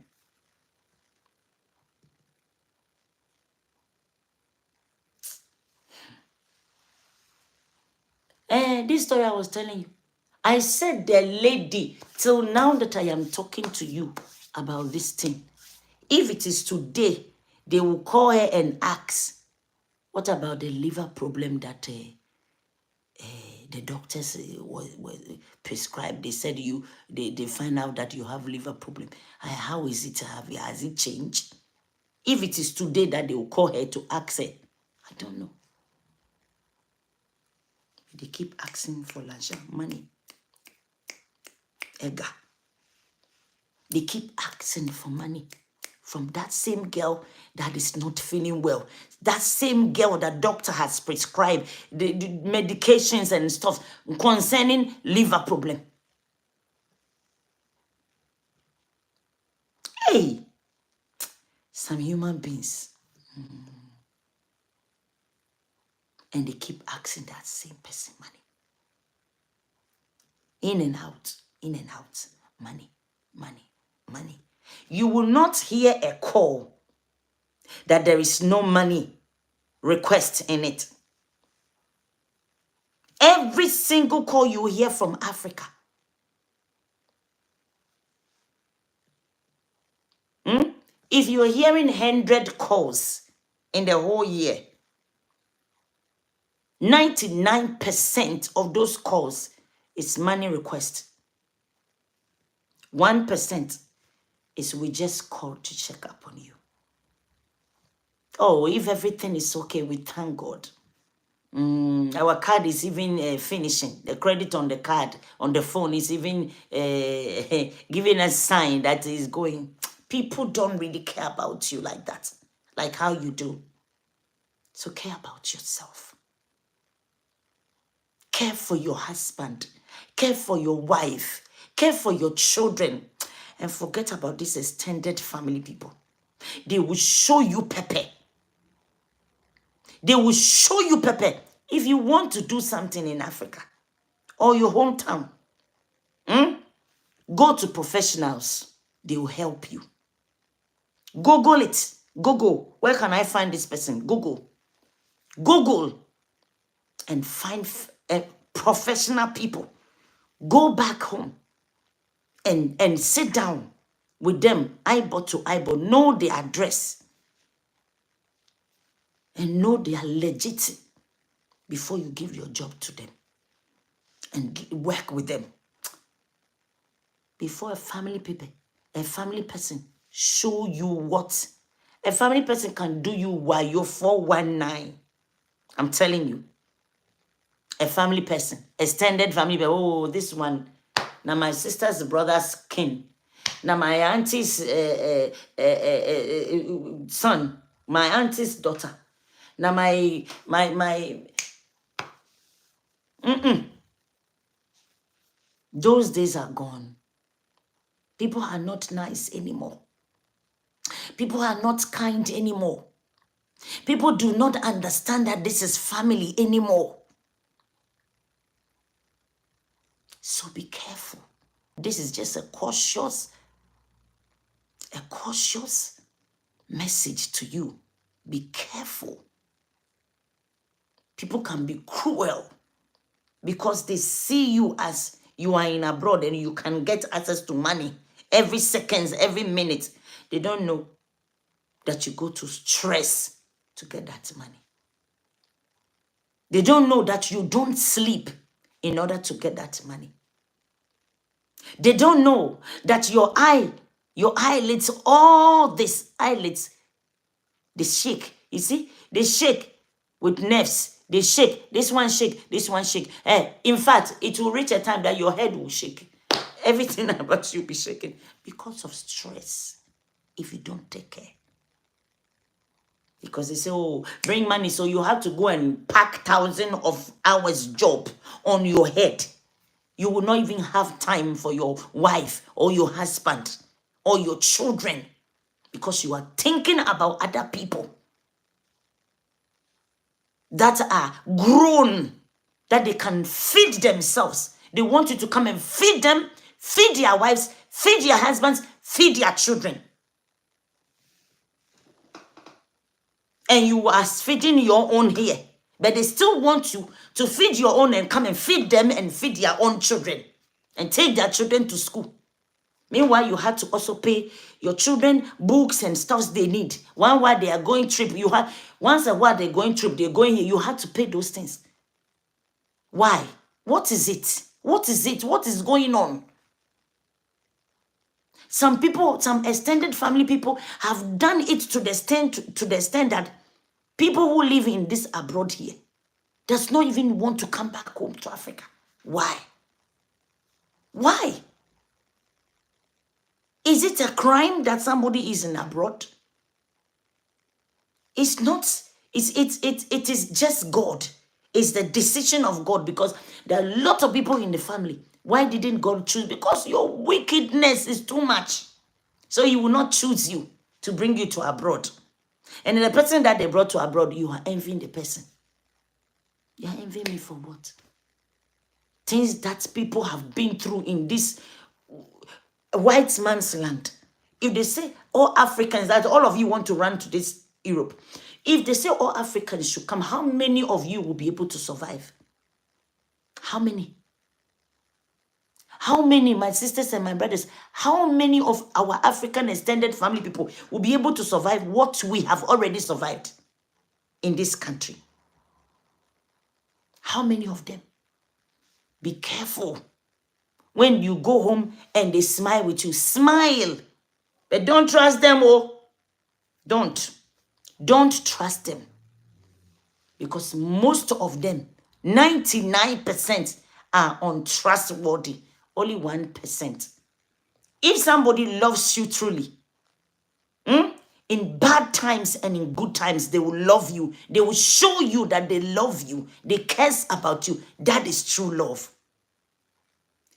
This story I was telling you, I said the lady, till now that I am talking to you about this thing, if it is today, they will call her and ask, what about the liver problem that the doctors were prescribed? They said they find out that you have liver problem. How is it? Has it changed? If it is today that they will call her to ask her, I don't know. They keep asking for money. Ega. They keep asking for money from that same girl that is not feeling well. That same girl that doctor has prescribed the medications and stuff concerning liver problem. Hey, some human beings. And they keep asking that same person money. In and out, money, money, money. You will not hear a call that there is no money request in it. Every single call you hear from Africa. If you're hearing 100 calls in the whole year, 99% of those calls is money request. 1% is we just called to check up on you. Oh, if everything is okay, we thank God. Our card is even finishing. The credit on the card, on the phone is even giving a sign that is going. People don't really care about you like that, like how you do. So care about yourself. Care for your husband. Care for your wife. Care for your children. And forget about these extended family people. They will show you pepper. They will show you pepper. If you want to do something in Africa or your hometown, go to professionals. They will help you. Google it. Google. Where can I find this person? Google. Google and find professional people. Go back home and sit down with them, eyeball to eyeball. Know their address and know they are legit before you give your job to them and work with them. Before a family person show you what a family person can do you while you're 419. I'm telling you. A family person, extended family, oh, this one, now my sister's brother's kin, now my auntie's son, my auntie's daughter, now my those days are gone. People are not nice anymore. People are not kind anymore. People do not understand that this is family anymore. So be careful. This is just a cautious message to you. Be careful. People can be cruel because they see you as you are in abroad and you can get access to money every seconds, every minute. They don't know that you go to stress to get that money. They don't know that you don't sleep in order to get that money. They don't know that your eyelids, all these eyelids, they shake. You see, they shake with nerves. They shake. This one shake. This one shake. In fact, it will reach a time that your head will shake. Everything about you will be shaking because of stress. If you don't take care. Because they say, oh, bring money, so you have to go and pack thousands of hours job on your head. You will not even have time for your wife or your husband or your children because you are thinking about other people that are grown, that they can feed themselves. They want you to come and feed them, feed their wives, feed their husbands, feed their children. And you are feeding your own here. But they still want you to feed your own and come and feed them and feed their own children. And take their children to school. Meanwhile, you had to also pay your children books and stuff they need. While they are going trip, once a while they're going trip, they're going here, you had to pay those things. Why? What is it? What is it? What is going on? Some people, some extended family people have done it to the extent that people who live in this abroad here does not even want to come back home to Africa. Why? Why? Is it a crime that somebody is in abroad? It's not. It is just God. It's the decision of God, because there are a lot of people in the family. Why didn't God choose? Because your wickedness is too much. So he will not choose you to bring you to abroad. And the person that they brought to abroad, you are envying the person. You are envying me for what? Things that people have been through in this white man's land. If they say all Africans, that all of you want to run to this Europe, if they say all Africans should come, how many of you will be able to survive? How many? How many, my sisters and my brothers, how many of our African extended family people will be able to survive what we have already survived in this country? How many of them? Be careful. When you go home and they smile with you, smile. But don't trust them, oh. Don't. Don't trust them. Because most of them, 99%, are untrustworthy. Only 1%. If somebody loves you truly, in bad times and in good times, they will love you. They will show you that they love you. They care about you. That is true love.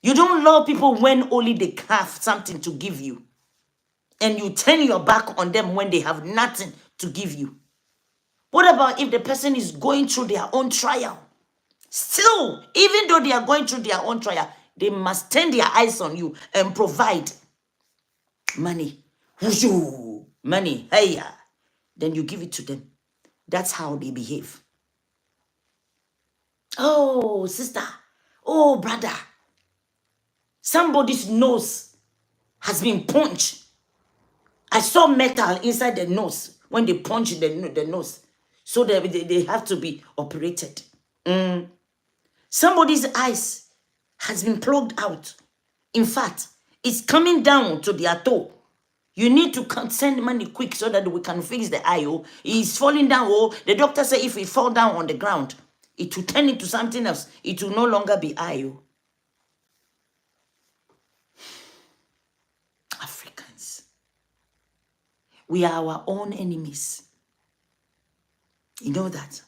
You don't love people when only they have something to give you, and you turn your back on them when they have nothing to give you. What about if the person is going through their own trial? Still, even though they are going through their own trial, they must turn their eyes on you and provide money. Money, hey, then you give it to them. That's how they behave. Oh, sister. Oh, brother. Somebody's nose has been punched. I saw metal inside the nose when they punch the nose. So they have to be operated. Somebody's eyes has been plugged out. In fact, it's coming down to their toe. You need to send money quick so that we can fix the eye. Oh, it's falling down. Oh, the doctor said if it fall down on the ground, it will turn into something else. It will no longer be eye. Oh. Africans, we are our own enemies. You know that?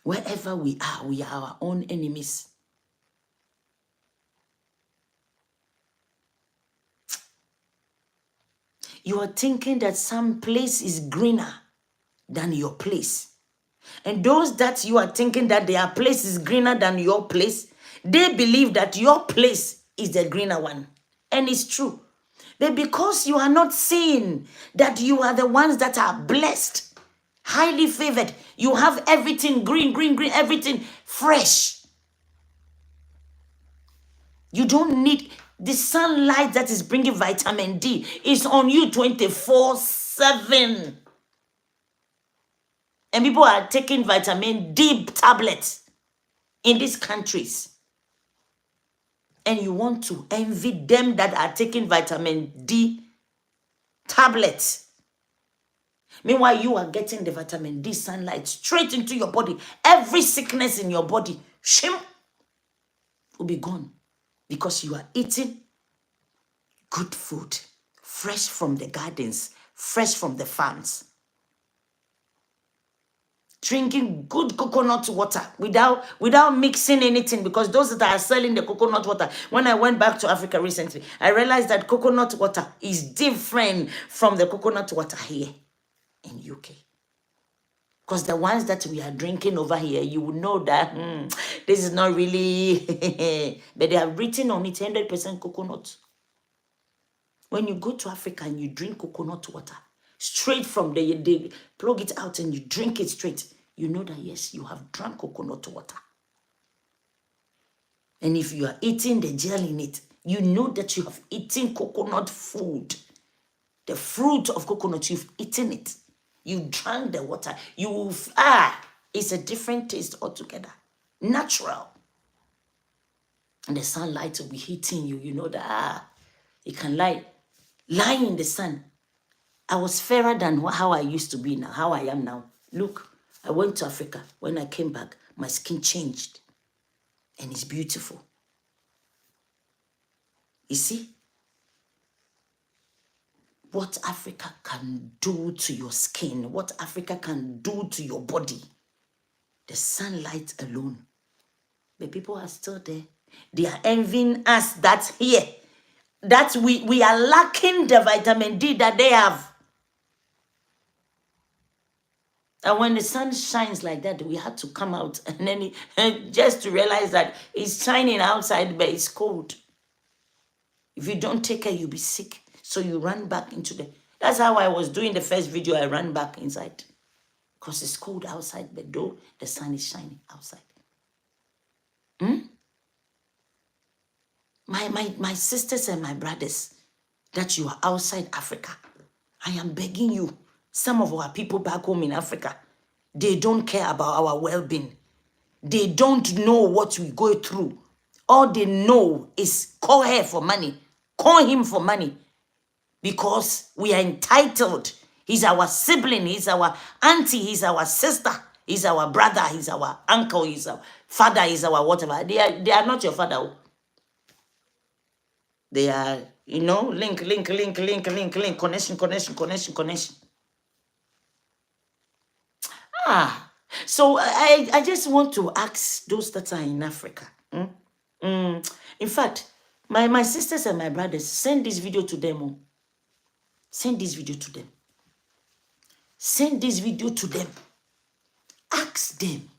Wherever we are our own enemies. You are thinking that some place is greener than your place. And those that you are thinking that their place is greener than your place, they believe that your place is the greener one. And it's true. But because you are not seeing that you are the ones that are blessed, highly favored, you have everything green, everything fresh. You don't need the sunlight that is bringing vitamin D. Is on you 24/7. And people are taking vitamin D tablets in these countries. And you want to envy them that are taking vitamin D tablets. Meanwhile, you are getting the vitamin D sunlight straight into your body. Every sickness in your body, shame, will be gone. Because you are eating good food, fresh from the gardens, fresh from the farms. Drinking good coconut water without mixing anything, because those that are selling the coconut water, when I went back to Africa recently, I realized that coconut water is different from the coconut water here in UK. Because the ones that we are drinking over here, you will know that this is not really, but they have written on it 100% coconut. When you go to Africa and you drink coconut water, straight from they plug it out and you drink it straight, you know that yes, you have drunk coconut water. And if you are eating the gel in it, you know that you have eaten coconut food. The fruit of coconut, you've eaten it. You drank the water. It's a different taste altogether. Natural. And the sunlight will be hitting you. You know that you can lie in the sun. I was fairer than how I used to be now, how I am now. Look, I went to Africa. When I came back, my skin changed. And it's beautiful. You see? what Africa can do to your skin, what Africa can do to your body. The sunlight alone. The people are still there. They are envying us that here, that we are lacking the vitamin D that they have. And when the sun shines like that, we had to come out and then just to realize that it's shining outside, but it's cold. If you don't take care, you'll be sick. So you run back into the... That's how I was doing the first video. I ran back inside because it's cold outside, but though the sun is shining outside. My sisters and my brothers, that you are outside Africa, I am begging you. Some of our people back home in Africa, they don't care about our well-being. They don't know what we go through. All they know is call her for money, call him for money, because we are entitled. He's our sibling, he's our auntie, he's our sister, he's our brother, he's our uncle, he's our father, he's our whatever. They are not your father. They are, link, connection. So I just want to ask those that are in Africa. In fact, my sisters and my brothers, send this video to them. Send this video to them. Send this video to them. Ask them.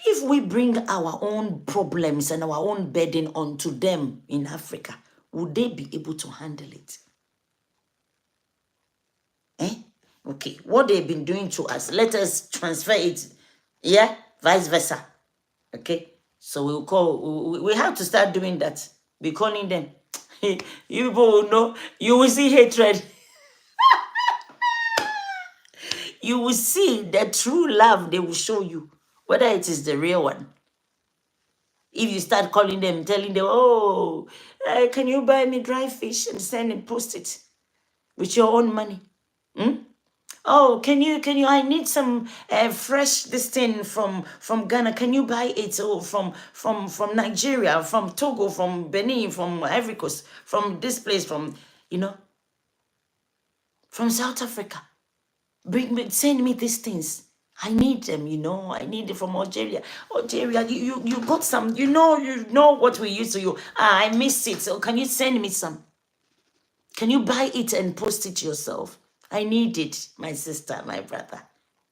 If we bring our own problems and our own burden onto them in Africa, would they be able to handle it? Okay, what they've been doing to us, let us transfer it, yeah, vice versa. Okay, so we have to start doing that. Be calling them. You people will know, you will see hatred. You will see the true love they will show you, whether it is the real one. If you start calling them, telling them, oh, can you buy me dry fish and send and post it with your own money? Oh, can you, I need some fresh this thing from Ghana. Can you buy it? Or from Nigeria, from Togo, from Benin, from Ivory Coast, from this place, from South Africa. Send me these things. I need them, I need it from Algeria. Algeria, you got some, you know what we used to you. I miss it. So can you send me some? Can you buy it and post it yourself? I need it, my sister, my brother.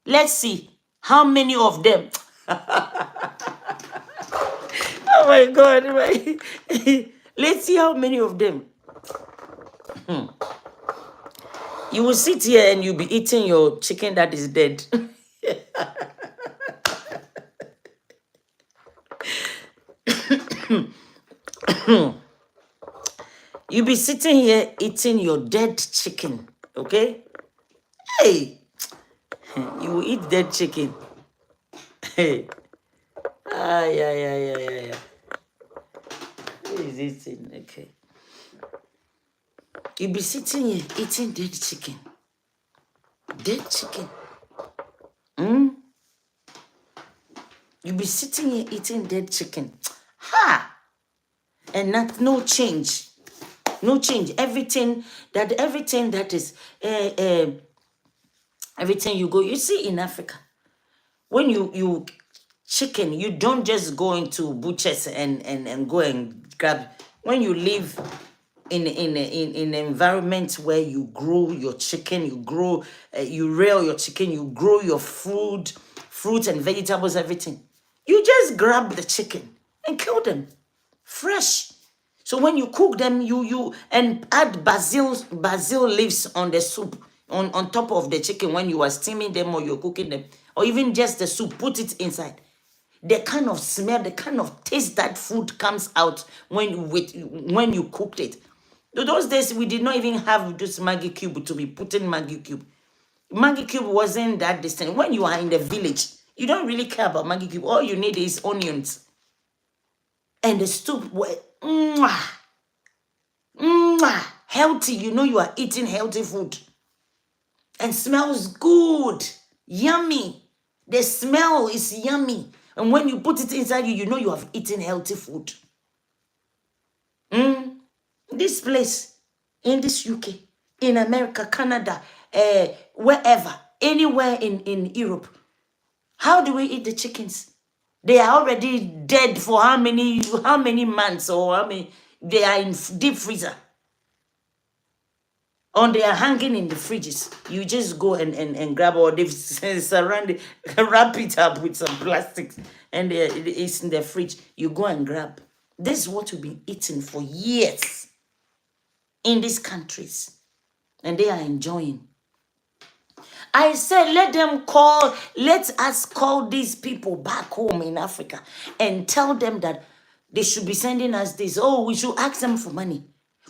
Let's see how many of them. Oh my God. Let's see how many of them. You will sit here and you'll be eating your chicken that is dead. You'll be sitting here eating your dead chicken, okay? Hey, you will eat dead chicken. Hey, yeah. Who is eating? Okay. You'll be sitting here eating dead chicken. Dead chicken. You'll be sitting here eating dead chicken. Ha! And no change. No change. Everything that is everything you go. You see in Africa, when you chicken, you don't just go into butchers and go and grab. When you live in an environment where you grow your chicken, you grow, you rear your chicken, you grow your fruit and vegetables, everything. You just grab the chicken and kill them fresh. So when you cook them, you and add basil leaves on the soup, on top of the chicken when you are steaming them or you're cooking them, or even just the soup, put it inside. The kind of smell, the kind of taste that food comes out when you cooked it. Those days we did not even have this Maggi cube to be putting Maggi cube. Maggi cube wasn't that distant. When you are in the village, you don't really care about Maggi cube. All you need is onions. And the soup was healthy. You are eating healthy food. And smells good. Yummy. The smell is yummy. And when you put it inside you, you have eaten healthy food. This place, in this UK, in America, Canada, wherever, anywhere in Europe, how do we eat the chickens? They are already dead for how many months, or how many? They are in deep freezer. Or they are hanging in the fridges. You just go and grab, or they've surrounded, wrap it up with some plastics, and it's in the fridge. You go and grab. This is what we've been eating for years in these countries, and they are enjoying. I said, let us call these people back home in Africa and tell them that they should be sending us this. Oh, we should ask them for money.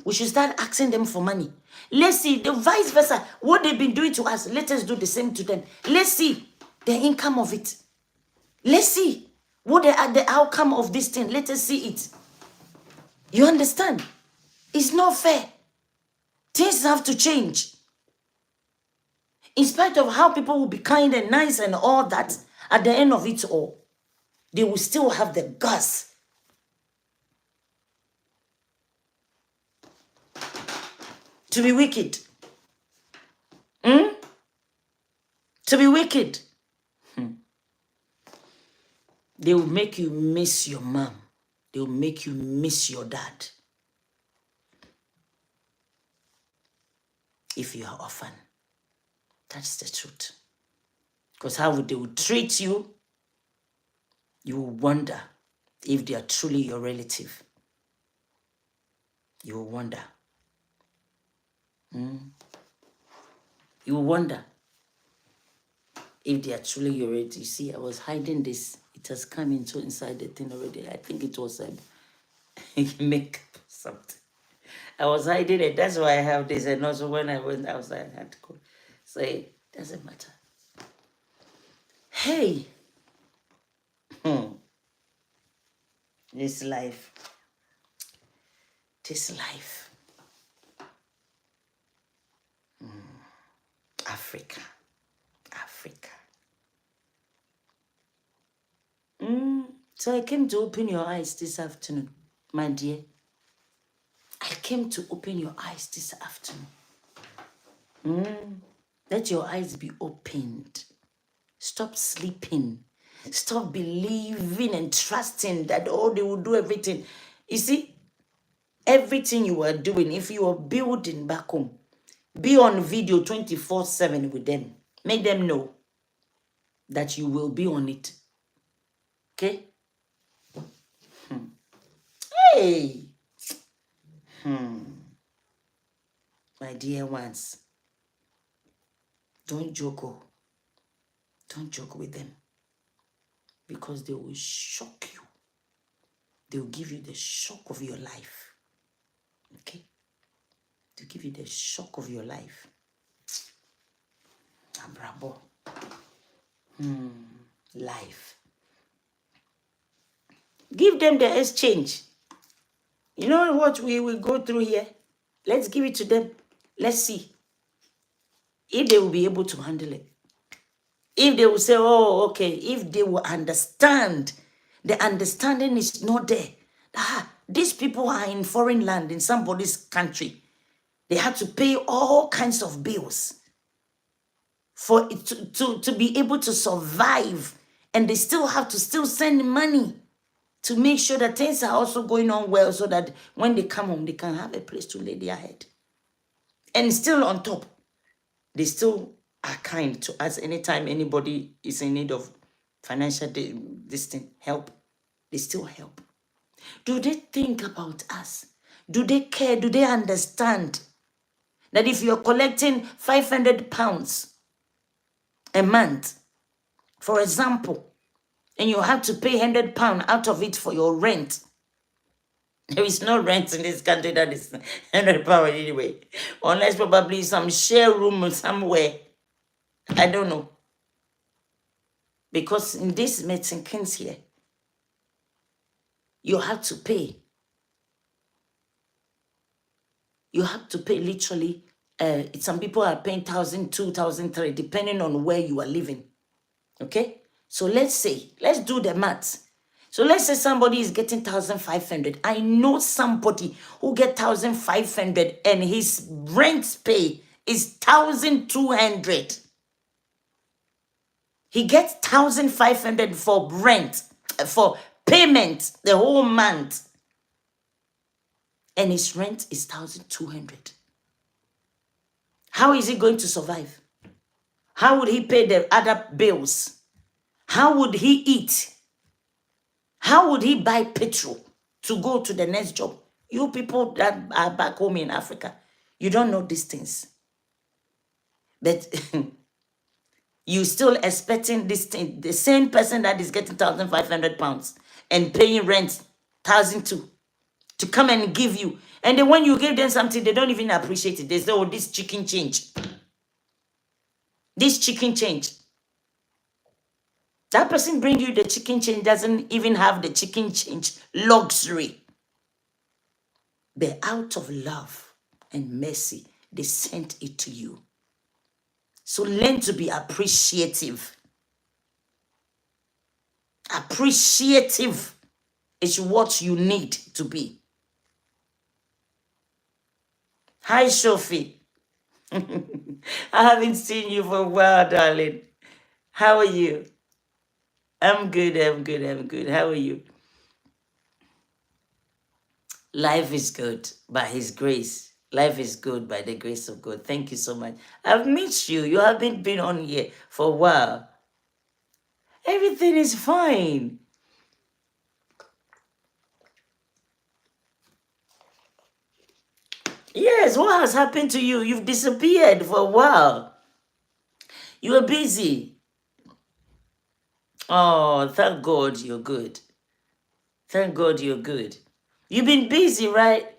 We should start asking them for money. Let's see, the vice versa, what they've been doing to us, let us do the same to them. Let's see the income of it. Let's see what the outcome of this thing. Let us see it. You understand? It's not fair. Things have to change. In spite of how people will be kind and nice and all that, at the end of it all, they will still have the guts to be wicked. To be wicked. They will make you miss your mom. They will make you miss your dad. If you are orphan. That's the truth. Because how they would treat you, you will wonder if they are truly your relative. You will wonder. You will wonder if they are truly your relative. You see, I was hiding this. It has come into inside the thing already. I think it was makeup or something. I was hiding it. That's why I have this. And also when I went outside, I had to go. So it doesn't matter. Hey. This life. Africa. So I came to open your eyes this afternoon, my dear. I came to open your eyes this afternoon. Let your eyes be opened. Stop sleeping. Stop believing and trusting that, oh, they will do everything. You see, everything you are doing, if you are building back home, be on video 24/7 with them. Make them know that you will be on it. Okay? Hey! My dear ones, don't joke. Don't joke with them. Because they will shock you. They will give you the shock of your life. Okay? They'll give you the shock of your life. Bravo. Life. Give them the exchange. You know what we will go through here? Let's give it to them. Let's see if they will be able to handle it. If they will say, oh, okay, if they will understand, the understanding is not there. These people are in foreign land, in somebody's country. They have to pay all kinds of bills for it to be able to survive. And they still have to send money to make sure that things are also going on well, so that when they come home, they can have a place to lay their head. And still on top, they still are kind to us anytime anybody is in need of financial help. They still help. Do they think about us? Do they care? Do they understand that if you're collecting £500 a month, for example, and you have to pay £100 out of it for your rent, there is no rent in this country that is £100 anyway, unless probably some share room somewhere. I don't know. Because in this medicine kings here, you have to pay. You have to pay literally. Some people are paying 1,000, 2,000, 3,000, depending on where you are living. Okay? So let's do the maths. So let's say somebody is getting 1,500. I know somebody who get 1,500 and his rent pay is 1,200. He gets 1,500 for rent, for payment the whole month. And his rent is 1,200. How is he going to survive? How would he pay the other bills? How would he eat? How would he buy petrol to go to the next job? You people that are back home in Africa, you don't know these things. But you still expecting this thing, the same person that is getting £1,500 and paying rent 1,200 to come and give you. And then when you give them something, they don't even appreciate it. They say, oh, this chicken change. This chicken change. That person bring you the chicken change doesn't even have the chicken change luxury. But out of love and mercy, they sent it to you. So learn to be appreciative. Appreciative is what you need to be. Hi, Sophie. I haven't seen you for a while, darling. How are you? I'm good, I'm good, I'm good. How are you? Life is good by His grace. Life is good by the grace of God. Thank you so much. I've missed you. You haven't been on here for a while. Everything is fine. Yes, what has happened to you? You've disappeared for a while. You were busy. Oh, thank God you're good. Thank God you're good. You've been busy, right?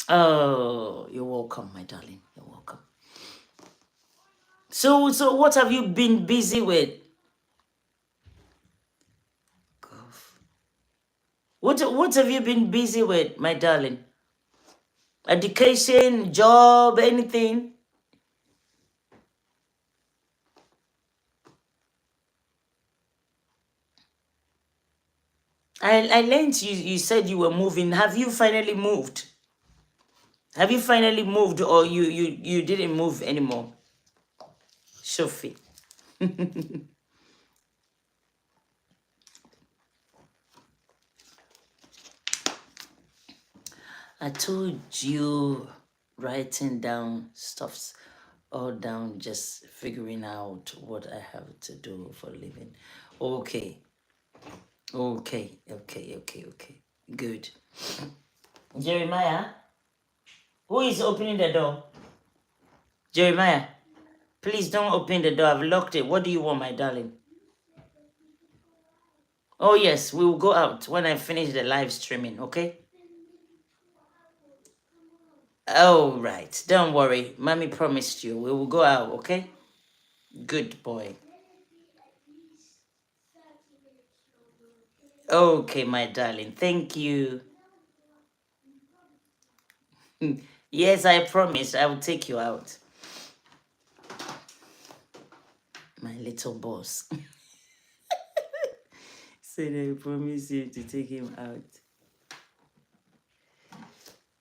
Oh, you're welcome, my darling. You're welcome. So what have you been busy with? What have you been busy with, my darling? Education, job, anything? I learned you said you were moving. Have you finally moved? Have you finally moved, or you didn't move anymore? Sophie. I told you writing down stuffs all down, just figuring out what I have to do for a living. Okay. Okay. Good. Jeremiah, who is opening the door? Jeremiah, please don't open the door. I've locked it. What do you want, my darling? Oh, yes, we will go out when I finish the live streaming, okay? Oh, right. Don't worry. Mommy promised you. We will go out, okay? Good boy. Okay, my darling. Thank you. Yes, I promise. I will take you out. My little boss. Said I promise you to take him out.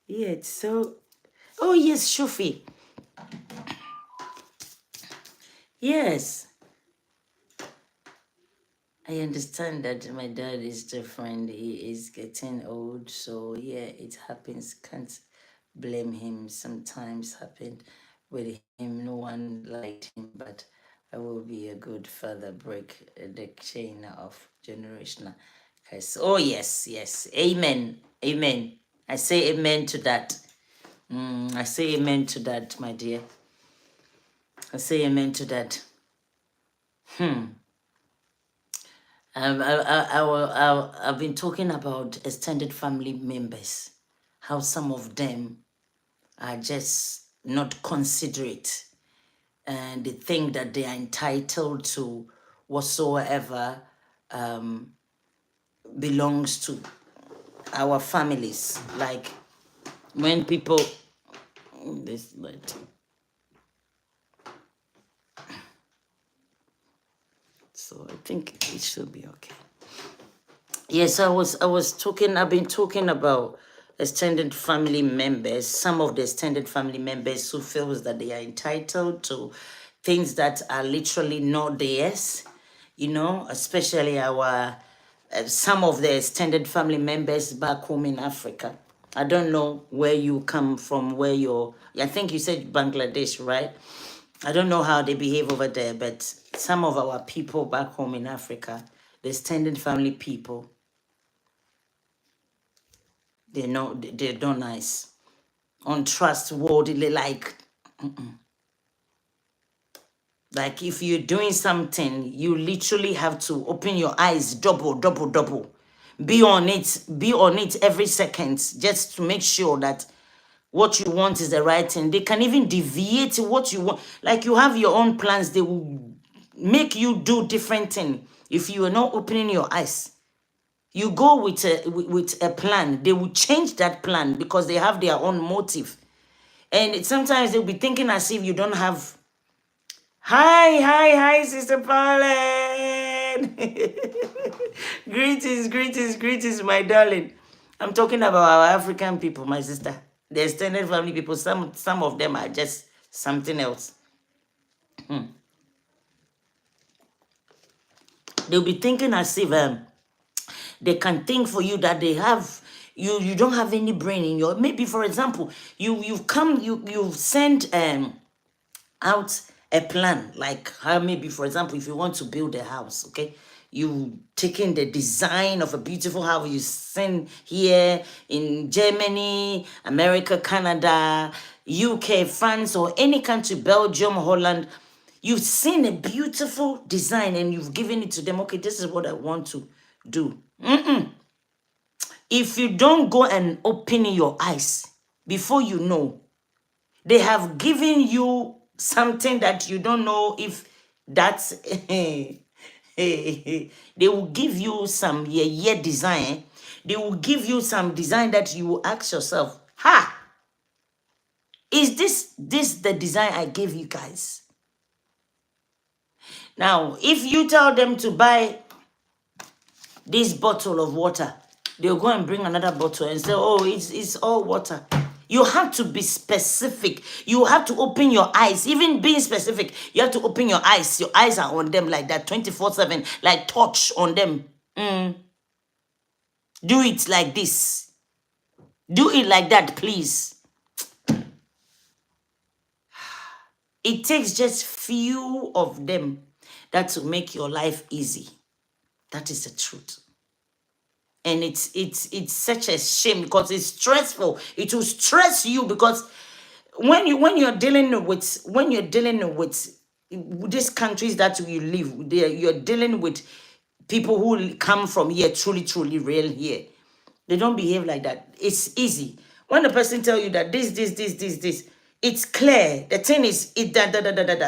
Yeah, so... Oh, yes, Shufi. Yes. I understand that my dad is different. He is getting old. So, yeah, it happens. Can't blame him. Sometimes happened with him. No one liked him, but I will be a good father, break the chain of generational curse. Oh, yes, yes. Amen. Amen. I say amen to that. I say amen to that, my dear. I say amen to that. I've been talking about extended family members, how some of them are just not considerate, and they think that they are entitled to whatsoever belongs to our families. Like when people, this light. So I think it should be okay. Yes, I've been talking about extended family members, some of the extended family members who feels that they are entitled to things that are literally not theirs, especially our some of the extended family members back home in Africa. I don't know where you come from, I think you said Bangladesh, right? I don't know how they behave over there, but some of our people back home in Africa, the extended family people, they're not nice, untrustworthy. Like if you're doing something, you literally have to open your eyes double, double, double. Be on it every second, just to make sure that what you want is the right thing. They can even deviate what you want. Like you have your own plans, they will make you do different thing if you are not opening your eyes. You go with a plan, they will change that plan because they have their own motive. And sometimes they'll be thinking as if you don't have. Hi, Sister Pauline. Greetings, my darling. I'm talking about our African people, my sister. The extended family people, some of them are just something else. They'll be thinking as if they can think for you that they have you don't have any brain in your, maybe for example, you've sent out a plan, like how maybe for example if you want to build a house, okay, you taking the design of a beautiful house, you send here in Germany, America, Canada, UK, France, or any country, Belgium, Holland. You've seen a beautiful design and you've given it to them. Okay, this is what I want to do. If you don't go and open your eyes, before you know, they have given you something that you don't know if that's they will give you some design. They will give you some design that you will ask yourself, ha, is this the design I gave you guys? Now if you tell them to buy this bottle of water, they'll go and bring another bottle and say, oh, it's all water. You have to be specific. You have to open your eyes. Even being specific, you have to open your eyes. Your eyes are on them like that 24/7, like touch on them. Do it like this. Do it like that, please. It takes just few of them that will make your life easy. That is the truth. And it's such a shame because it's stressful. It will stress you because when you're dealing with these countries that you live there, you're dealing with people who come from here, truly real here. They don't behave like that. It's easy. When a person tell you that this, it's clear. The thing is, it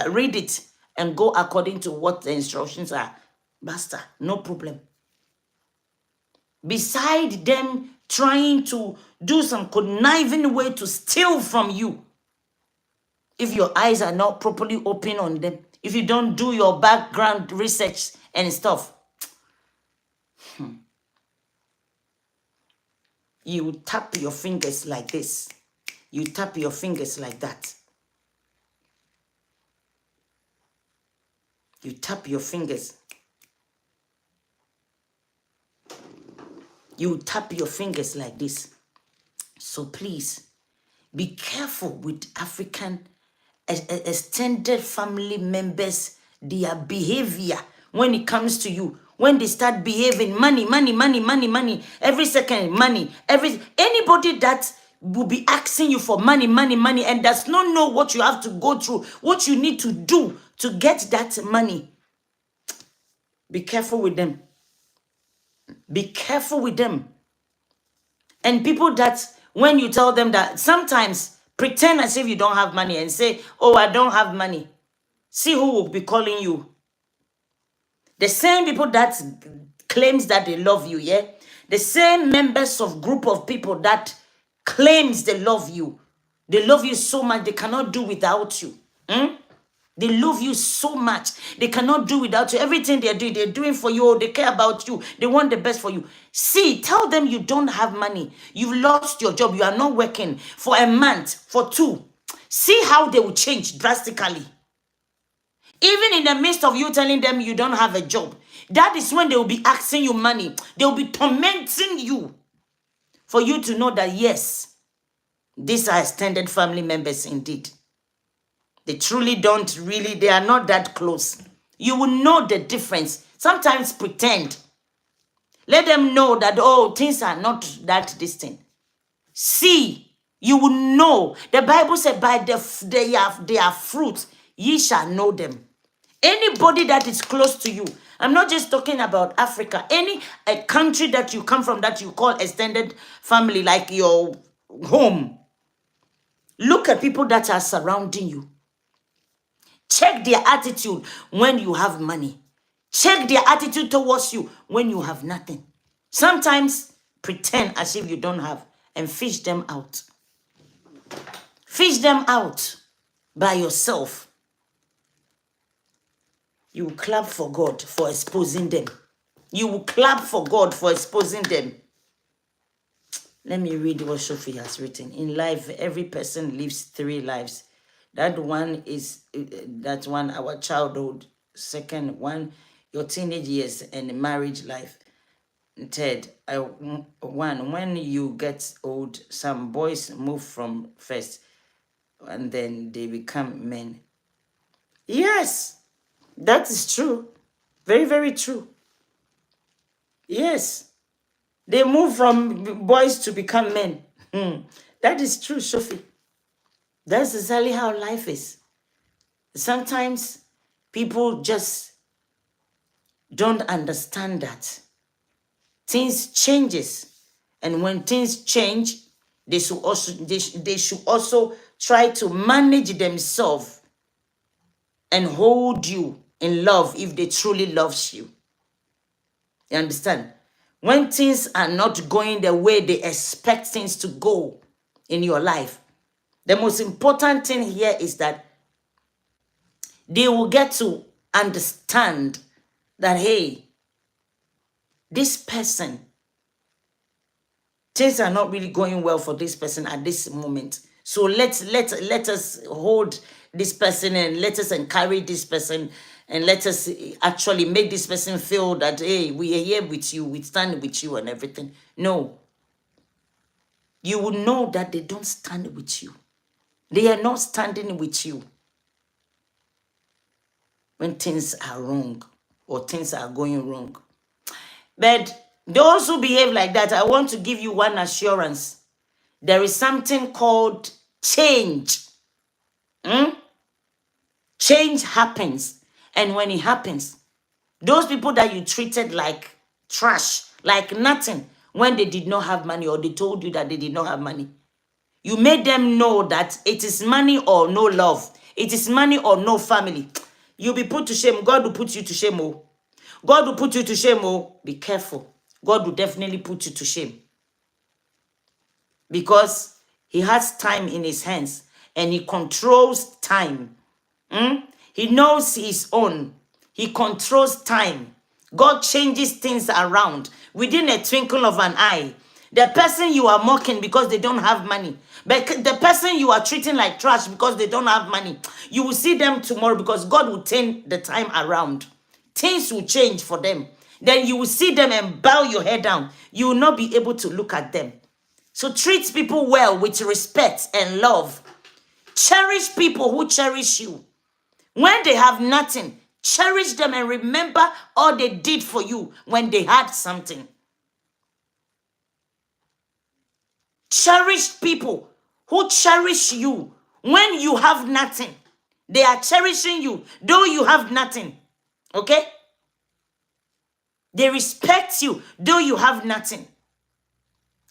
read it and go according to what the instructions are. Basta, no problem. Beside them trying to do some conniving way to steal from you, if your eyes are not properly open on them, if you don't do your background research and stuff, you tap your fingers like this. You tap your fingers like that. You tap your fingers. You tap your fingers like this. So please, be careful with African extended family members, their behavior when it comes to you. When they start behaving, money, every second, money, anybody that will be asking you for money, and does not know what you have to go through, what you need to do to get that money. Be careful with them. Be careful with them. And people that, when you tell them that, sometimes pretend as if you don't have money and say, oh, I don't have money. See who will be calling you. The same people that claims that they love you, yeah? The same members of group of people that claims they love you. They love you so much they cannot do without you. They love you so much. They cannot do without you. Everything they're doing for you. They care about you. They want the best for you. See, tell them you don't have money. You've lost your job. You are not working for a month, for 2. See how they will change drastically. Even in the midst of you telling them you don't have a job, that is when they will be asking you money. They will be tormenting you for you to know that, yes, these are extended family members indeed. They truly don't really, they are not that close. You will know the difference. Sometimes pretend. Let them know that, oh, things are not that distant. See, you will know. The Bible said, by their fruit, ye shall know them. Anybody that is close to you, I'm not just talking about Africa, any a country that you come from that you call extended family, like your home. Look at people that are surrounding you. Check their attitude when you have money. Check their attitude towards you when you have nothing. Sometimes pretend as if you don't have and fish them out. Fish them out by yourself. You will clap for God for exposing them. You will clap for God for exposing them. Let me read what Sophie has written. In life, every person lives 3 lives. That one is, our childhood. Second one, your teenage years and marriage life. Third, one, when you get old, some boys move from first and then they become men. Yes, that is true. Very, very true. Yes, they move from boys to become men. That is true, Sophie. That's exactly how life is. Sometimes people just don't understand that. Things changes. And when things change, they should also try to manage themselves and hold you in love if they truly love you. You understand? When things are not going the way they expect things to go in your life, the most important thing here is that they will get to understand that, hey, this person, things are not really going well for this person at this moment. So let us hold this person and let us encourage this person and let us actually make this person feel that, hey, we are here with you, we stand with you and everything. No. You will know that they don't stand with you. They are not standing with you when things are wrong or things are going wrong. But those who behave like that, I want to give you one assurance. There is something called change. Change happens. And when it happens, those people that you treated like trash, like nothing, when they did not have money or they told you that they did not have money, you made them know that it is money or no love. It is money or no family. You'll be put to shame. God will put you to shame. Oh. God will put you to shame. Oh. Be careful. God will definitely put you to shame. Because he has time in his hands and he controls time. He knows his own. He controls time. God changes things around within a twinkle of an eye. The person you are mocking because they don't have money, but the person you are treating like trash because they don't have money, you will see them tomorrow because God will turn the time around. Things will change for them. Then you will see them and bow your head down. You will not be able to look at them. So treat people well with respect and love. Cherish people who cherish you. When they have nothing, cherish them and remember all they did for you when they had something. Cherish people who cherish you when you have nothing. They are cherishing you, though you have nothing. Okay? They respect you, though you have nothing.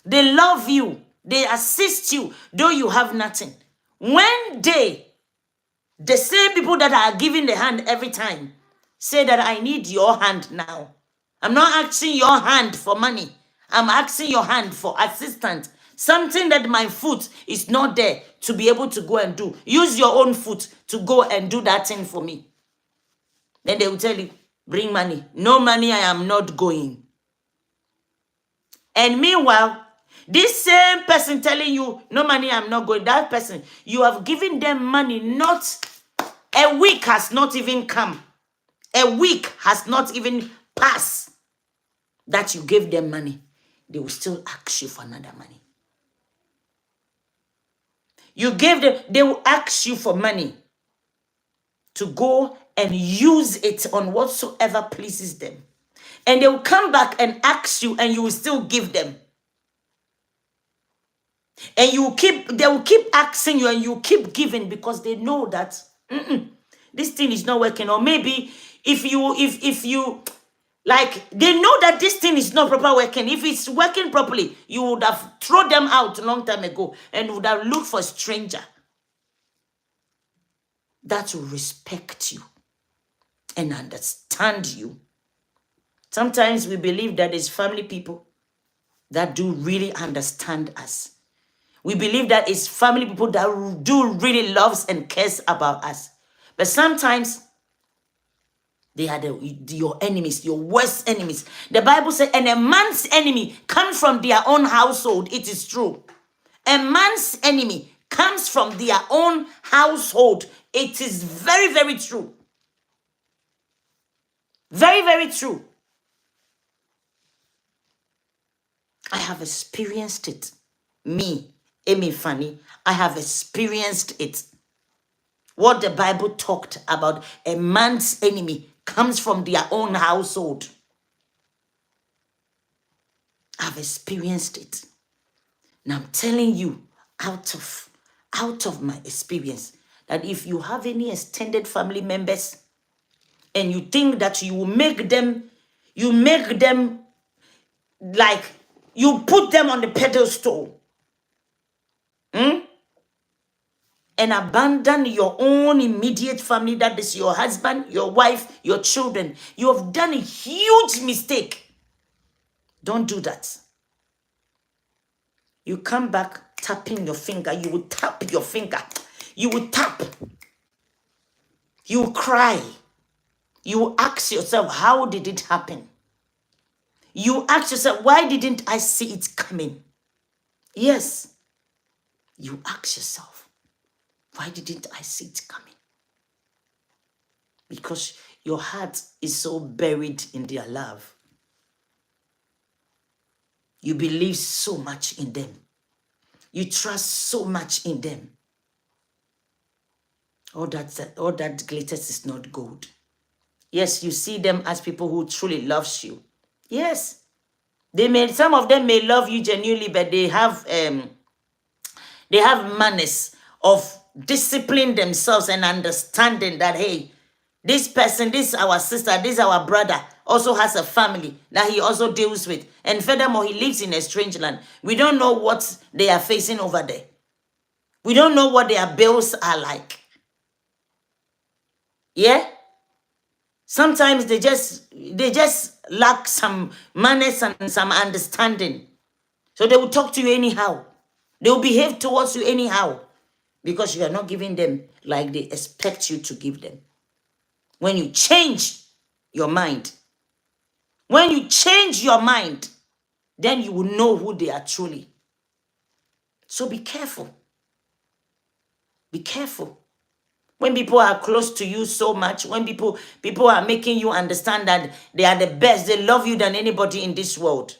They love you. They assist you, though you have nothing. When the same people that are giving the hand every time, say that I need your hand now. I'm not asking your hand for money. I'm asking your hand for assistance. Something that my foot is not there to be able to go and do. Use your own foot to go and do that thing for me. Then they will tell you, bring money. No money, I am not going. And meanwhile, this same person telling you, no money, I'm not going, that person, you have given them money, not a week has not even come. A week has not even passed that you gave them money. They will still ask you for another money. You gave them, they will ask you for money to go and use it on whatsoever pleases them. And they will come back and ask you, and you will still give them. And they will keep asking you, and you keep giving, because they know that this thing is not working. Or maybe if you like, they know that this thing is not proper working. If it's working properly, you would have thrown them out a long time ago and would have looked for a stranger that will respect you and understand you. Sometimes we believe that it's family people that do really understand us. We believe that it's family people that do really loves and cares about us. But sometimes they are your enemies, your worst enemies. The Bible says, and a man's enemy comes from their own household. It is true. A man's enemy comes from their own household. It is very, very true. Very, very true. I have experienced it. Me, Emi Fanny, I have experienced it. What the Bible talked about, a man's enemy comes from their own household. I've experienced it. Now I'm telling you, out of my experience, that if you have any extended family members and you think that you make them like you put them on the pedestal, and abandon your own immediate family, that is your husband, your wife, your children, you have done a huge mistake. Don't do that. You come back tapping your finger. You will tap your finger. You will tap. You will cry. You will ask yourself, how did it happen? You ask yourself, why didn't I see it coming? Yes. You ask yourself, why didn't I see it coming? Because your heart is so buried in their love. You believe so much in them. You trust so much in them. All that glitters is not gold. Yes, you see them as people who truly loves you. Yes. Some of them may love you genuinely, but they have manners of discipline themselves and understanding that, hey, this person, this our sister, this our brother also has a family that he also deals with. And furthermore, he lives in a strange land. We don't know what they are facing over there. We don't know what their bills are like. Yeah? Sometimes they just lack some manners and some understanding. So they will talk to you anyhow. They will behave towards you anyhow, because you are not giving them like they expect you to give them. When you change your mind, then you will know who they are truly. So be careful. Be careful. When people are close to you so much, when people are making you understand that they are the best, they love you than anybody in this world,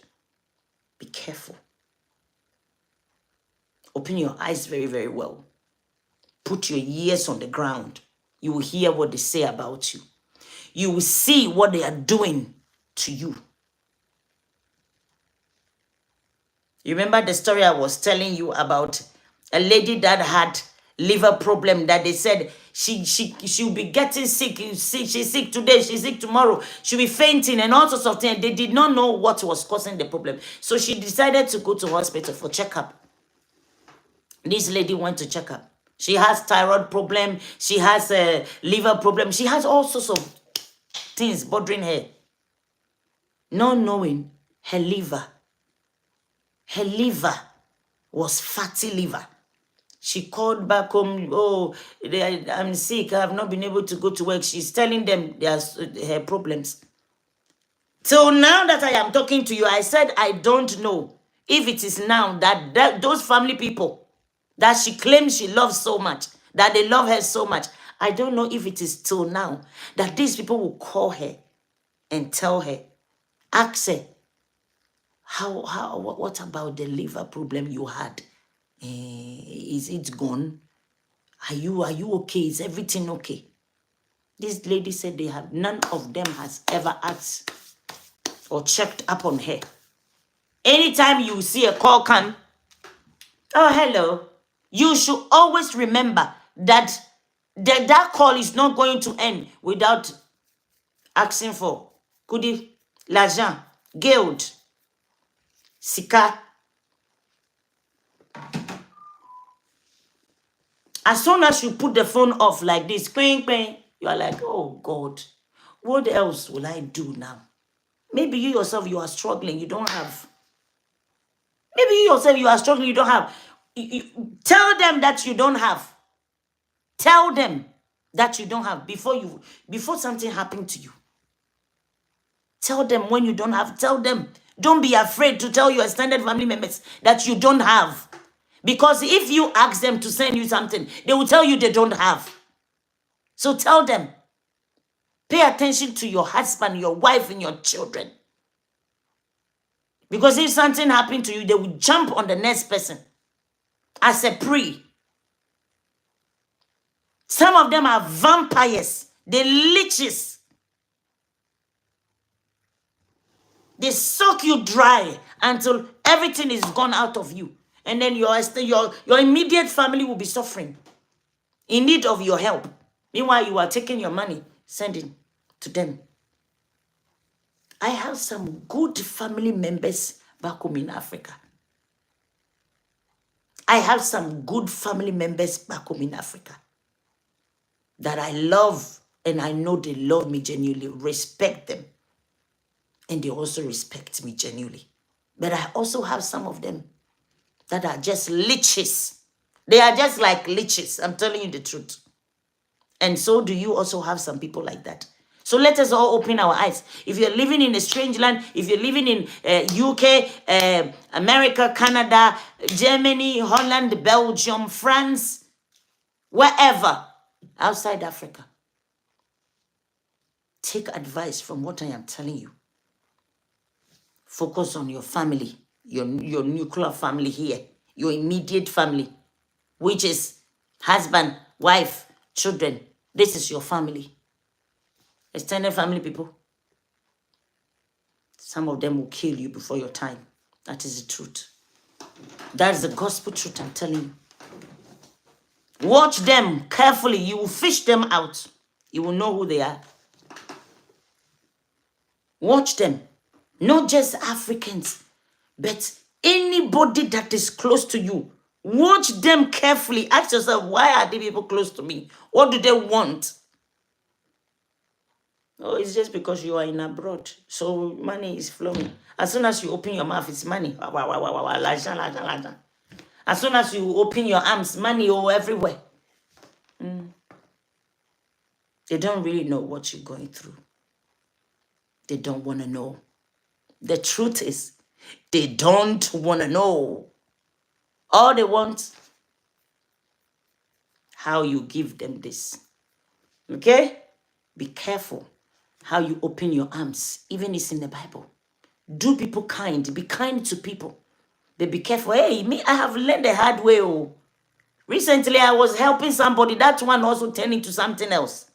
be careful. Open your eyes very, very well. Put your ears on the ground. You will hear what they say about you. You will see what they are doing to you. You remember the story I was telling you about a lady that had liver problem, that they said she'll be getting sick. She's sick today, she's sick tomorrow, she'll be fainting and all sorts of things. They did not know what was causing the problem. So she decided to go to hospital for checkup. This lady went to check up. She has thyroid problem. She has a liver problem. She has all sorts of things bothering her. Not knowing her liver was fatty liver. She called back home, oh, I'm sick, I have not been able to go to work. She's telling them there's her problems. So now that I am talking to you, I said I don't know if it is now that those family people that she claims she loves so much, that they love her so much, I don't know if it is till now that these people will call her and tell her, ask her, what about the liver problem you had? Is it gone? Are you okay? Is everything okay? This lady said none of them has ever asked or checked up on her. Anytime you see a call come, oh, hello, you should always remember that that call is not going to end without asking for kudi, l'argent, guild, sika. As soon as you put the phone off like this, quing, quing, you are like, oh God, what else will I do now? Maybe you yourself, you are struggling, you don't have. Maybe you yourself, you are struggling, you don't have. Tell them that you don't have. Tell them that you don't have before something happened to you. Tell them when you don't have. Tell them. Don't be afraid to tell your extended family members that you don't have. Because if you ask them to send you something, they will tell you they don't have. So tell them. Pay attention to your husband, your wife, and your children. Because if something happened to you, they will jump on the next person as a prey. Some of them are vampires. They're leeches. They suck you dry until everything is gone out of you. And then your immediate family will be suffering, in need of your help. Meanwhile, you are taking your money, sending to them. I have some good family members back home in Africa. I have some good family members back home in Africa that I love, and I know they love me genuinely, respect them. And they also respect me genuinely. But I also have some of them that are just leeches. They are just like leeches. I'm telling you the truth. And so do you also have some people like that. So let us all open our eyes. If you're living in a strange land, if you're living in UK, America, Canada, Germany, Holland, Belgium, France, wherever, outside Africa, take advice from what I am telling you. Focus on your family, your nuclear family here, your immediate family, which is husband, wife, children. This is your family. Extended family people. Some of them will kill you before your time. That is the truth. That is the gospel truth I'm telling you. Watch them carefully. You will fish them out. You will know who they are. Watch them. Not just Africans, but anybody that is close to you. Watch them carefully. Ask yourself, why are these people close to me? What do they want? Oh, it's just because you are in abroad. So money is flowing. As soon as you open your mouth, it's money. As soon as you open your arms, money everywhere. They don't really know what you're going through. They don't want to know. The truth is, they don't want to know. All they want, how you give them this. Okay? Be careful how you open your arms. Even it's in the Bible. Do people kind. Be kind to people. But be careful. Hey, me, I have learned the hard way. Oh. Recently, I was helping somebody. That one also turned into something else.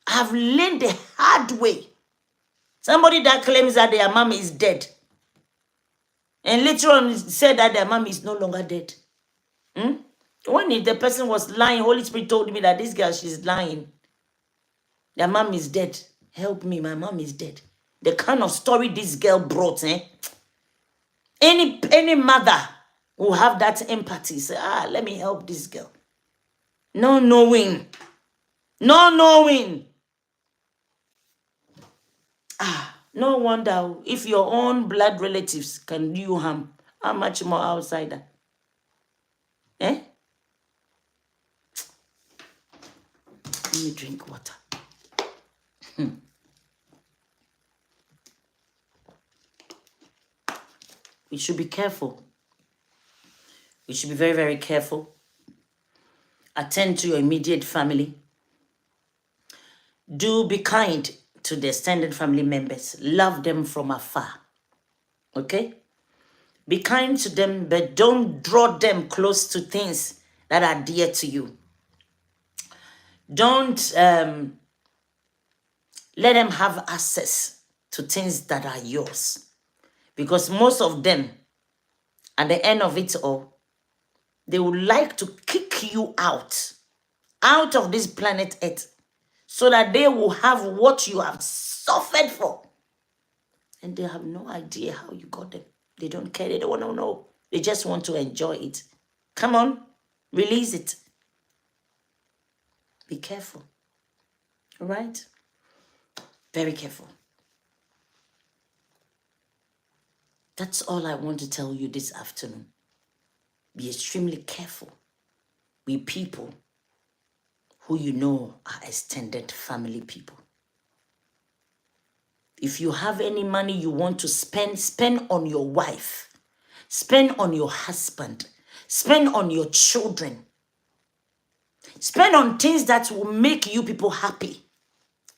I have learned the hard way. Somebody that claims that their mom is dead. And later on said that their mom is no longer dead. When the person was lying, Holy Spirit told me that this girl, she's lying. Their mom is dead. Help me, my mom is dead. The kind of story this girl brought, Any mother will have that empathy. Say, let me help this girl. No knowing. No wonder if your own blood relatives can do you harm. How much more outsider? Eh? Let me drink water. We should be careful. We should be very, very careful. Attend to your immediate family. Do be kind to the extended family members. Love them from afar. Okay? Be kind to them, but don't draw them close to things that are dear to you. Don't let them have access to things that are yours. Because most of them, at the end of it all, they would like to kick you out of this planet Earth, so that they will have what you have suffered for. And they have no idea how you got them. They don't care. They don't want to know. They just want to enjoy it. Come on, release it. Be careful. All right? Very careful. That's all I want to tell you this afternoon. Be extremely careful with people who you know are extended family people. If you have any money you want to spend, spend on your wife. Spend on your husband. Spend on your children. Spend on things that will make you people happy.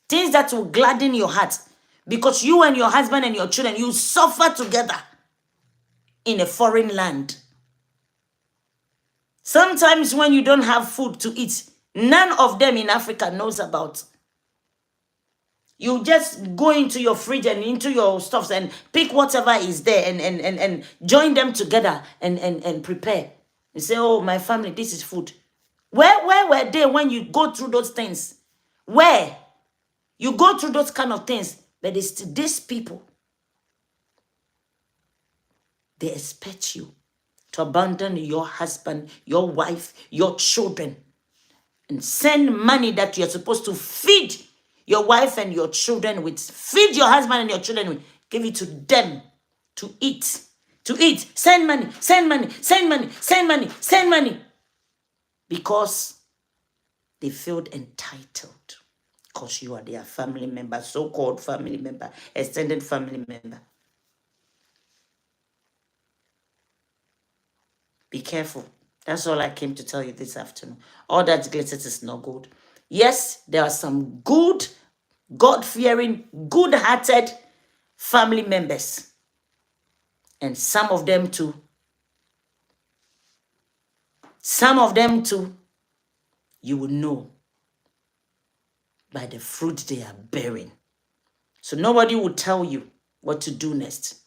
Things that will gladden your heart. Because you and your husband and your children, you suffer together in a foreign land. Sometimes when you don't have food to eat, none of them in Africa knows about. You just go into your fridge and into your stuffs and pick whatever is there and join them together and prepare. You say, oh, my family, this is food. Where were they when you go through those things? Where? You go through those kind of things, but it's these people. They expect you to abandon your husband, your wife, your children, and send money that you're supposed to feed your wife and your children with, feed your husband and your children with, give it to them to eat. To eat. Send money, send money, send money, send money, send money. Because they feel entitled. Because you are their family member, so-called family member, extended family member. Be careful. That's all I came to tell you this afternoon. All that glitters is not good. Yes, there are some good, God-fearing, good-hearted family members. And some of them too, you will know by the fruit they are bearing. So nobody will tell you what to do next.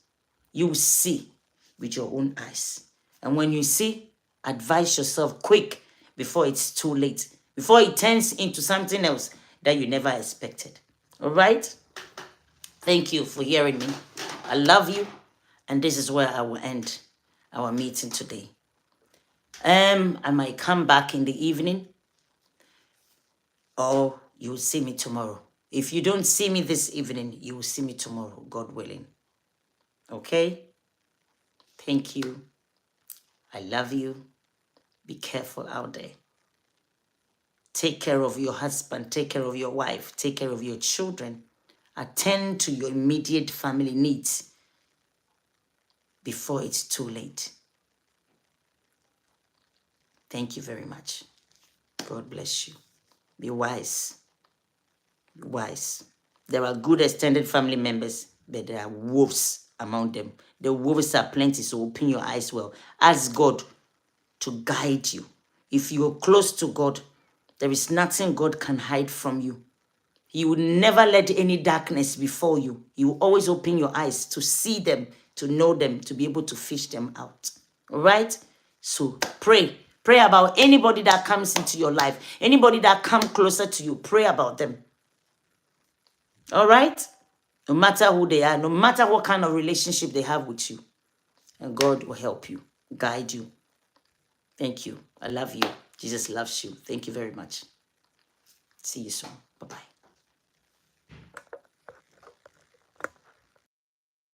You will see with your own eyes. And when you see, advise yourself quick before it's too late, before it turns into something else that you never expected. All right? Thank you for hearing me. I love you. And this is where I will end our meeting today. I might come back in the evening, or you'll see me tomorrow. If you don't see me this evening, you will see me tomorrow, God willing. Okay? Thank you. I love you. Be careful out there. Take care of your husband. Take care of your wife. Take care of your children. Attend to your immediate family needs before it's too late. Thank you very much. God bless you. Be wise. Be wise. There are good extended family members, but there are wolves among them. The wolves are plenty, so open your eyes well. Ask God to guide you. If you are close to God, there is nothing God can hide from you. He will never let any darkness befall you. He will always open your eyes to see them, to know them, to be able to fish them out. All right? So pray. Pray about anybody that comes into your life. Anybody that comes closer to you. Pray about them. All right? No matter who they are, no matter what kind of relationship they have with you. And God will help you, guide you. Thank you. I love you. Jesus loves you. Thank you very much. See you soon. Bye-bye.